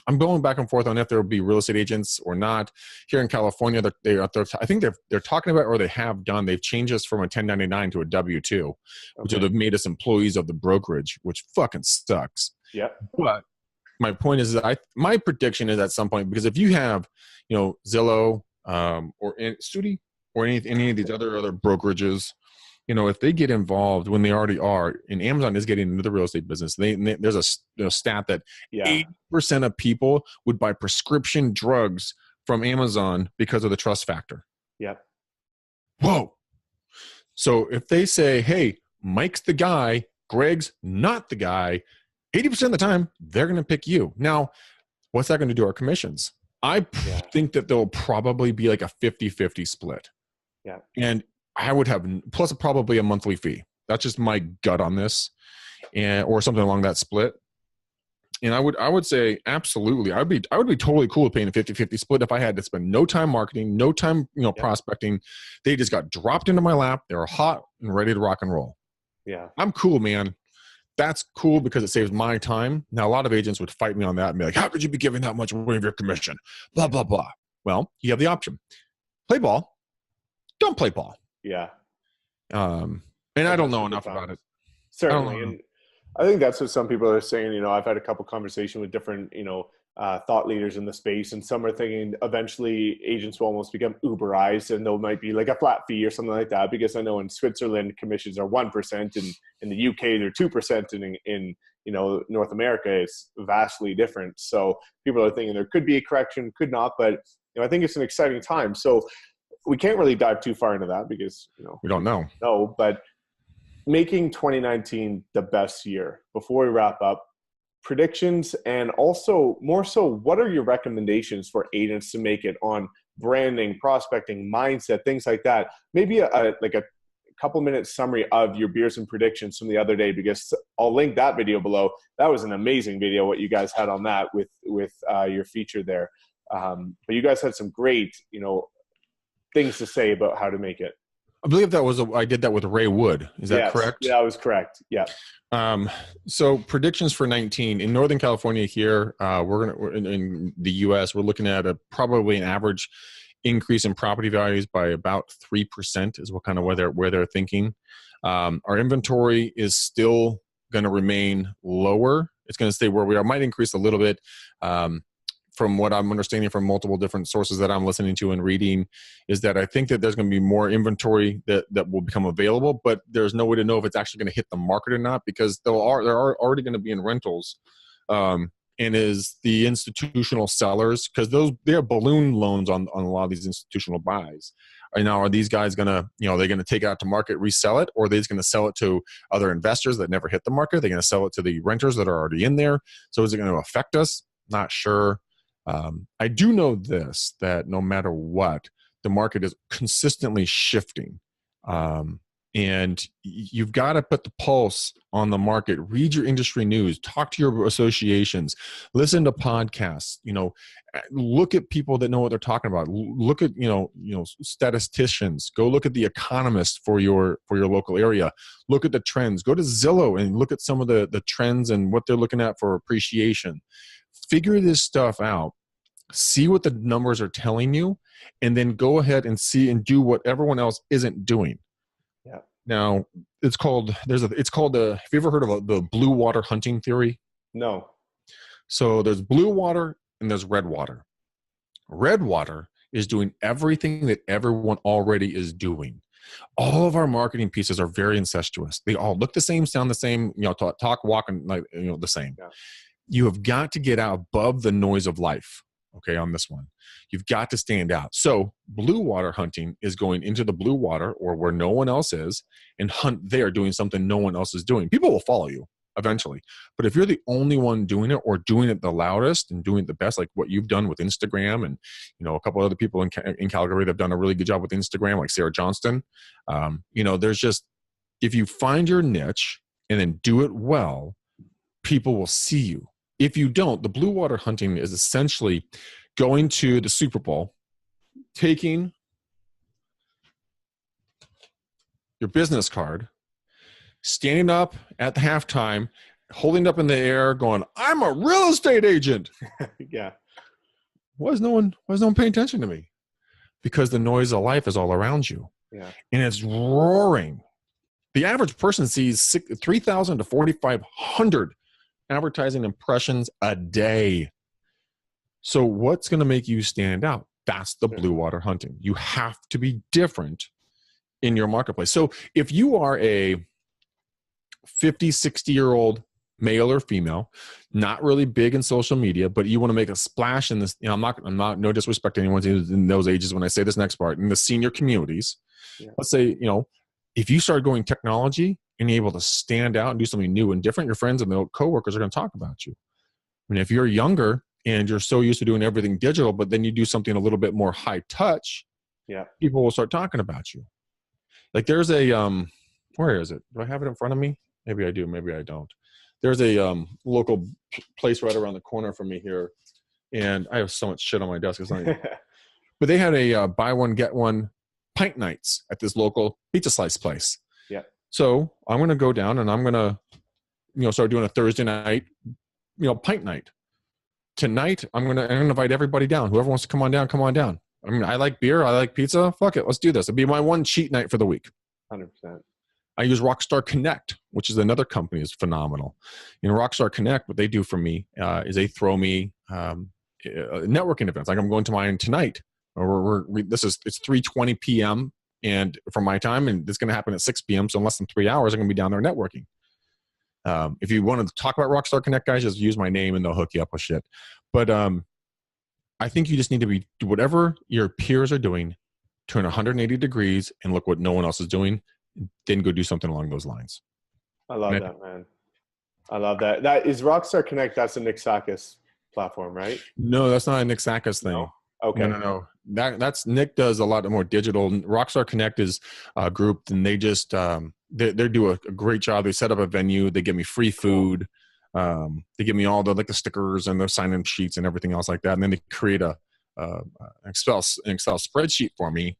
I'm going back and forth on if there will be real estate agents or not. Here in California, I think they're talking about, or they have done, they've changed us from a 1099 to a W-2, which have made us employees of the brokerage, which fucking sucks. Yeah. But my point is that my prediction is at some point, because if you have, Zillow or Studi or any of these other brokerages, if they get involved when they already are, and Amazon is getting into the real estate business, there's a stat that 80% of people would buy prescription drugs from Amazon because of the trust factor. Yeah. Whoa. So if they say, hey, Mike's the guy, Greg's not the guy, 80% of the time, they're going to pick you. Now, what's that going to do to our commissions? I think that there'll probably be like a 50-50 split. Yeah. And I would have, plus probably a monthly fee. That's just my gut on this, or something along that split. And I would say absolutely. I would be totally cool with paying a 50-50 split if I had to spend no time marketing, no time, prospecting. They just got dropped into my lap. They were hot and ready to rock and roll. Yeah. I'm cool, man. That's cool because it saves my time. Now, a lot of agents would fight me on that and be like, how could you be giving that much away of your commission? Blah, blah, blah. Well, you have the option. Play ball. Don't play ball. Yeah. And I don't know enough about it. Certainly. And I think that's what some people are saying. I've had a couple conversations with different, thought leaders in the space, and some are thinking eventually agents will almost become Uberized, and there might be like a flat fee or something like that. Because I know in Switzerland commissions are 1%, and in the UK they're 2%, and in North America it's vastly different. So people are thinking there could be a correction, could not, but I think it's an exciting time. So we can't really dive too far into that because we don't know. No, but making 2019 the best year. Before we wrap up, predictions, and also more so, what are your recommendations for agents to make it on branding, prospecting, mindset, things like that? Maybe a couple minute summary of your beers and predictions from the other day, because I'll link that video below. That was an amazing video, what you guys had on that with your feature there. But you guys had some great, things to say about how to make it. I believe I did that with Ray Wood. Is that correct? Yeah, that was correct. Yeah. So predictions for 19 in Northern California here, we're in the US, we're looking at probably an average increase in property values by about 3% is what kind of where they're thinking. Our inventory is still going to remain lower. It's going to stay where we are. Might increase a little bit. From what I'm understanding from multiple different sources that I'm listening to and reading, is that I think that there's going to be more inventory that will become available, but there's no way to know if it's actually going to hit the market or not, because there are already going to be in rentals. And is the institutional sellers, because they have balloon loans on a lot of these institutional buys. Right now, are these guys going to, they're going to take it out to market, resell it, or are they just going to sell it to other investors that never hit the market? They're going to sell it to the renters that are already in there. So is it going to affect us? Not sure. I do know this, that no matter what, the market is consistently shifting. And you've got to put the pulse on the market, read your industry news, talk to your associations, listen to podcasts, look at people that know what they're talking about. Look at, statisticians, go look at the economists for your local area, look at the trends, go to Zillow and look at some of the trends and what they're looking at for appreciation. Figure this stuff out, see what the numbers are telling you, and then go ahead and see and do what everyone else isn't doing. Yeah. Now have you ever heard of the blue water hunting theory? No. So there's blue water and there's red water. Red water is doing everything that everyone already is doing. All of our marketing pieces are very incestuous. They all look the same, sound the same, talk, walk, and the same. Yeah. You have got to get out above the noise of life, okay, on this one. You've got to stand out. So blue water hunting is going into the blue water or where no one else is and hunt there doing something no one else is doing. People will follow you eventually. But if you're the only one doing it or doing it the loudest and doing it the best, like what you've done with Instagram and, a couple other people in Calgary that have done a really good job with Instagram, like Sarah Johnston, there's just, if you find your niche and then do it well, people will see you. If you don't, the blue water hunting is essentially going to the Super Bowl, taking your business card, standing up at the halftime, holding it up in the air, going, "I'm a real estate agent." Yeah. Why is no one paying attention to me? Because the noise of life is all around you. Yeah. And it's roaring. The average person sees 3,000 to 4,500 advertising impressions a day. So what's going to make you stand out? That's the blue water hunting. You have to be different in your marketplace. So if you are a 50, 60-year-old male or female, not really big in social media, but you want to make a splash in this, I'm not, no disrespect to anyone in those ages when I say this next part, in the senior communities, let's say, if you start going technology, and you're able to stand out and do something new and different, your friends and the coworkers are going to talk about you. I mean, if you're younger and you're so used to doing everything digital, but then you do something a little bit more high touch, people will start talking about you. Like there's a, where is it? Do I have it in front of me? Maybe I do, maybe I don't. There's a local place right around the corner from me here. And I have so much shit on my desk. It's not even, but they had a buy one, get one pint nights at this local pizza slice place. Yeah. So I'm going to go down and I'm going to, start doing a Thursday night, pint night. Tonight, I'm going to invite everybody down. Whoever wants to come on down, come on down. I mean, I like beer. I like pizza. Fuck it. Let's do this. It'll be my one cheat night for the week. 100%. I use Rockstar Connect, which is another company that's phenomenal. Rockstar Connect, what they do for me is they throw me networking events. Like I'm going to mine tonight. It's 3:20 p.m. and from my time, and it's going to happen at 6 p.m. So in less than 3 hours, I'm going to be down there networking. If you want to talk about Rockstar Connect, guys, just use my name and they'll hook you up with shit. But I think you just need to do whatever your peers are doing, turn 180 degrees and look what no one else is doing, then go do something along those lines. I love that, man. I love that. That is Rockstar Connect. That's a Nick Sakis platform, right? No, that's not a Nick Sakis thing. No? Okay. No. That's Nick does a lot more digital. Rockstar Connect is a group, and they just they do a great job. They set up a venue. They give me free food. They give me all the stickers and the sign-in sheets and everything else like that. And then they create an Excel spreadsheet for me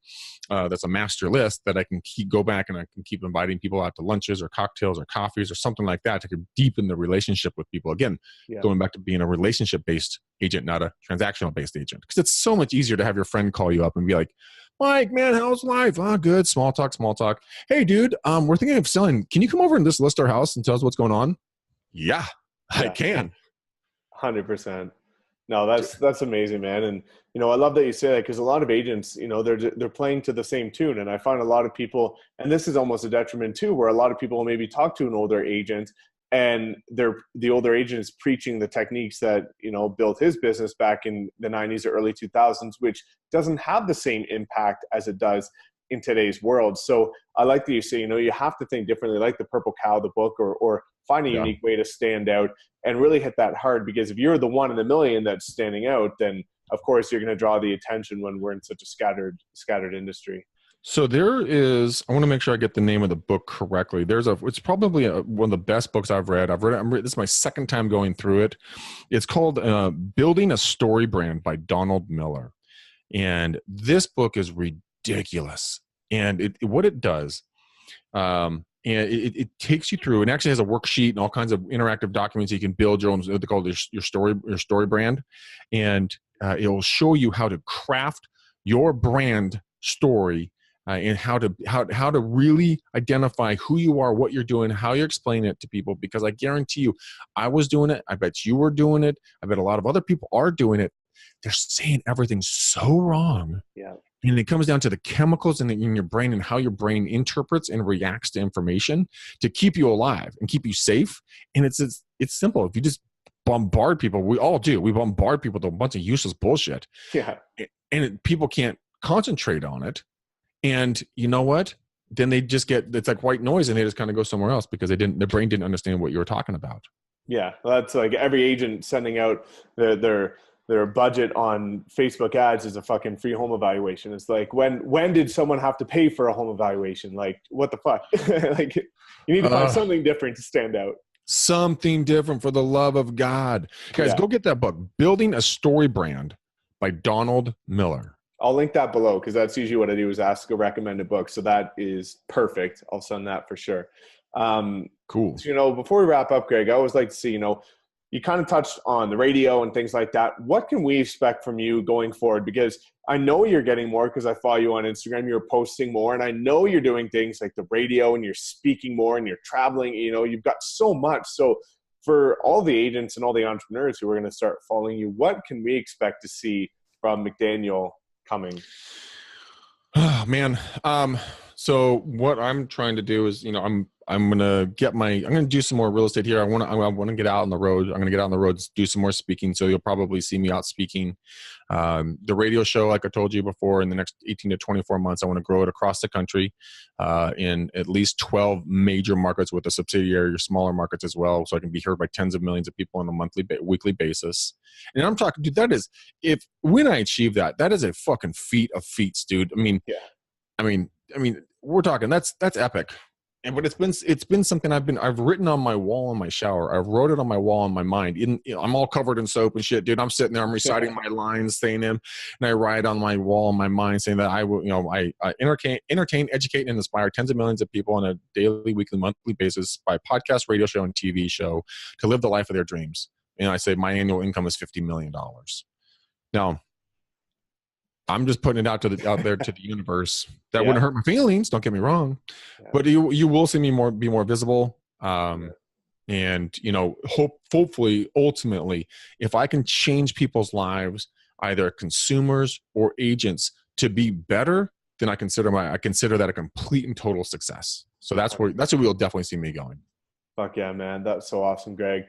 that's a master list that I can go back and I can keep inviting people out to lunches or cocktails or coffees or something like that to deepen the relationship with people. Again, going back to being a relationship-based agent, not a transactional-based agent. Because it's so much easier to have your friend call you up and be like, Mike, man, how's life? Oh, good. Small talk. Hey, dude, we're thinking of selling. Can you come over and just list our house and tell us what's going on? Yeah. I can. 100%. No, that's amazing, man. And, I love that you say that because a lot of agents, they're playing to the same tune. And I find a lot of people, and this is almost a detriment too, where a lot of people will maybe talk to an older agent and the older agent is preaching the techniques that, built his business back in the 90s or early 2000s, which doesn't have the same impact as it does in today's world. So I like that you say, you have to think differently, like the Purple Cow, the book, or find a unique way to stand out and really hit that hard. Because if you're the one in a million that's standing out, then of course you're going to draw the attention when we're in such a scattered industry. So there is, I want to make sure I get the name of the book correctly. It's probably one of the best books I've read. This is my second time going through it. It's called Building a Story Brand by Donald Miller. And this book is ridiculous. And what it does, and it takes you through and actually has a worksheet and all kinds of interactive documents you can build your own, what they call your story brand. And it will show you how to craft your brand story and how to really identify who you are, what you're doing, how you're explaining it to people. Because I guarantee you, I was doing it. I bet you were doing it. I bet a lot of other people are doing it. They're saying everything so wrong. Yeah. And it comes down to the chemicals in your brain and how your brain interprets and reacts to information to keep you alive and keep you safe. And it's simple. If you just bombard people, we all do. We bombard people with a bunch of useless bullshit. Yeah. And people can't concentrate on it. And you know what? Then they just it's like white noise and they just kind of go somewhere else because their brain didn't understand what you were talking about. Yeah. Well, that's like every agent sending out their budget on Facebook ads is a fucking free home evaluation. It's like, when did someone have to pay for a home evaluation? Like, what the fuck? Like, you need to find something different to stand out. Something different, for the love of God. Guys, go get that book, Building a Story Brand by Donald Miller. I'll link that below because that's usually what I do is ask a recommended book. So that is perfect. I'll send that for sure. Cool. So, before we wrap up, Greg, I always like to see, you kind of touched on the radio and things like that. What can we expect from you going forward? Because I know you're getting more because I follow you on Instagram. You're posting more. And I know you're doing things like the radio and you're speaking more and you're traveling. You've got so much. So for all the agents and all the entrepreneurs who are going to start following you, what can we expect to see from McDaniel coming? Oh, man. So what I'm trying to do is, I'm gonna do some more real estate here. I want to get out on the road. I'm gonna get out on the road, do some more speaking. So you'll probably see me out speaking. The radio show, like I told you before, in the next 18 to 24 months, I want to grow it across the country, in at least 12 major markets with a subsidiary or smaller markets as well, so I can be heard by tens of millions of people on a weekly basis. And I'm talking, dude, when I achieve that, that is a fucking feat of feats, dude. Yeah. I mean, we're talking that's epic. But it's been something I've written on my wall in my shower. I've wrote it on my wall in my mind. I'm all covered in soap and shit, dude. I'm sitting there, I'm reciting my lines, saying them, and I write on my wall in my mind saying that I will, I entertain, educate, and inspire tens of millions of people on a daily, weekly, monthly basis by podcast, radio show, and TV show to live the life of their dreams. And I say my annual income is $50 million. Now, I'm just putting it out there to the universe. That wouldn't hurt my feelings. Don't get me wrong, but you will see me be more visible. And hopefully, ultimately, if I can change people's lives, either consumers or agents, to be better, then I consider that a complete and total success. So that's where you'll definitely see me going. Fuck yeah, man. That's so awesome, Greg.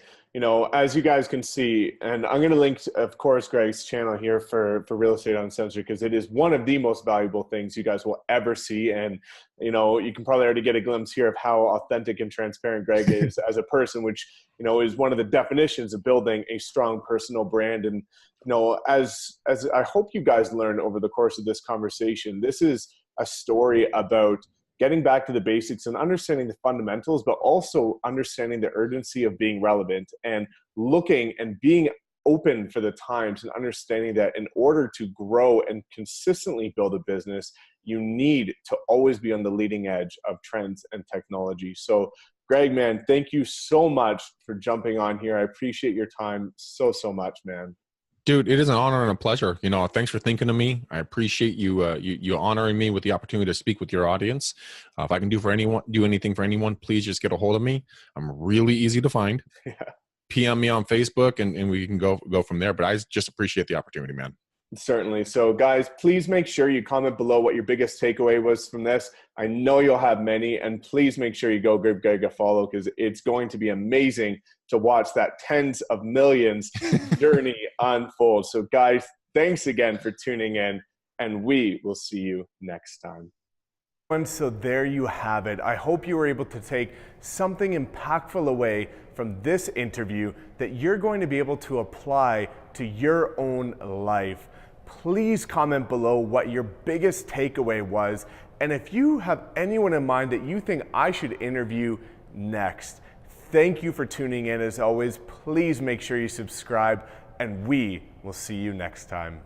As you guys can see, and I'm going to link, of course, Greg's channel here for Real Estate Uncensored, because it is one of the most valuable things you guys will ever see. And, you can probably already get a glimpse here of how authentic and transparent Greg is as a person, which, is one of the definitions of building a strong personal brand. And, as I hope you guys learn over the course of this conversation, this is a story about getting back to the basics and understanding the fundamentals, but also understanding the urgency of being relevant and looking and being open for the times, and understanding that in order to grow and consistently build a business, you need to always be on the leading edge of trends and technology. So Greg, man, thank you so much for jumping on here. I appreciate your time so much, man. Dude, it is an honor and a pleasure. Thanks for thinking of me. I appreciate you honoring me with the opportunity to speak with your audience. If I can do anything for anyone, please just get a hold of me. I'm really easy to find. Yeah. PM me on Facebook, and we can go from there. But I just appreciate the opportunity, man. Certainly. So guys, please make sure you comment below what your biggest takeaway was from this. I know you'll have many, and please make sure you go give Greg a follow, because it's going to be amazing to watch that tens of millions journey unfold. So guys, thanks again for tuning in, and we will see you next time. And so there you have it. I hope you were able to take something impactful away from this interview that you're going to be able to apply to your own life. Please comment below what your biggest takeaway was, and if you have anyone in mind that you think I should interview next. Thank you for tuning in. As always, please make sure you subscribe, and we will see you next time.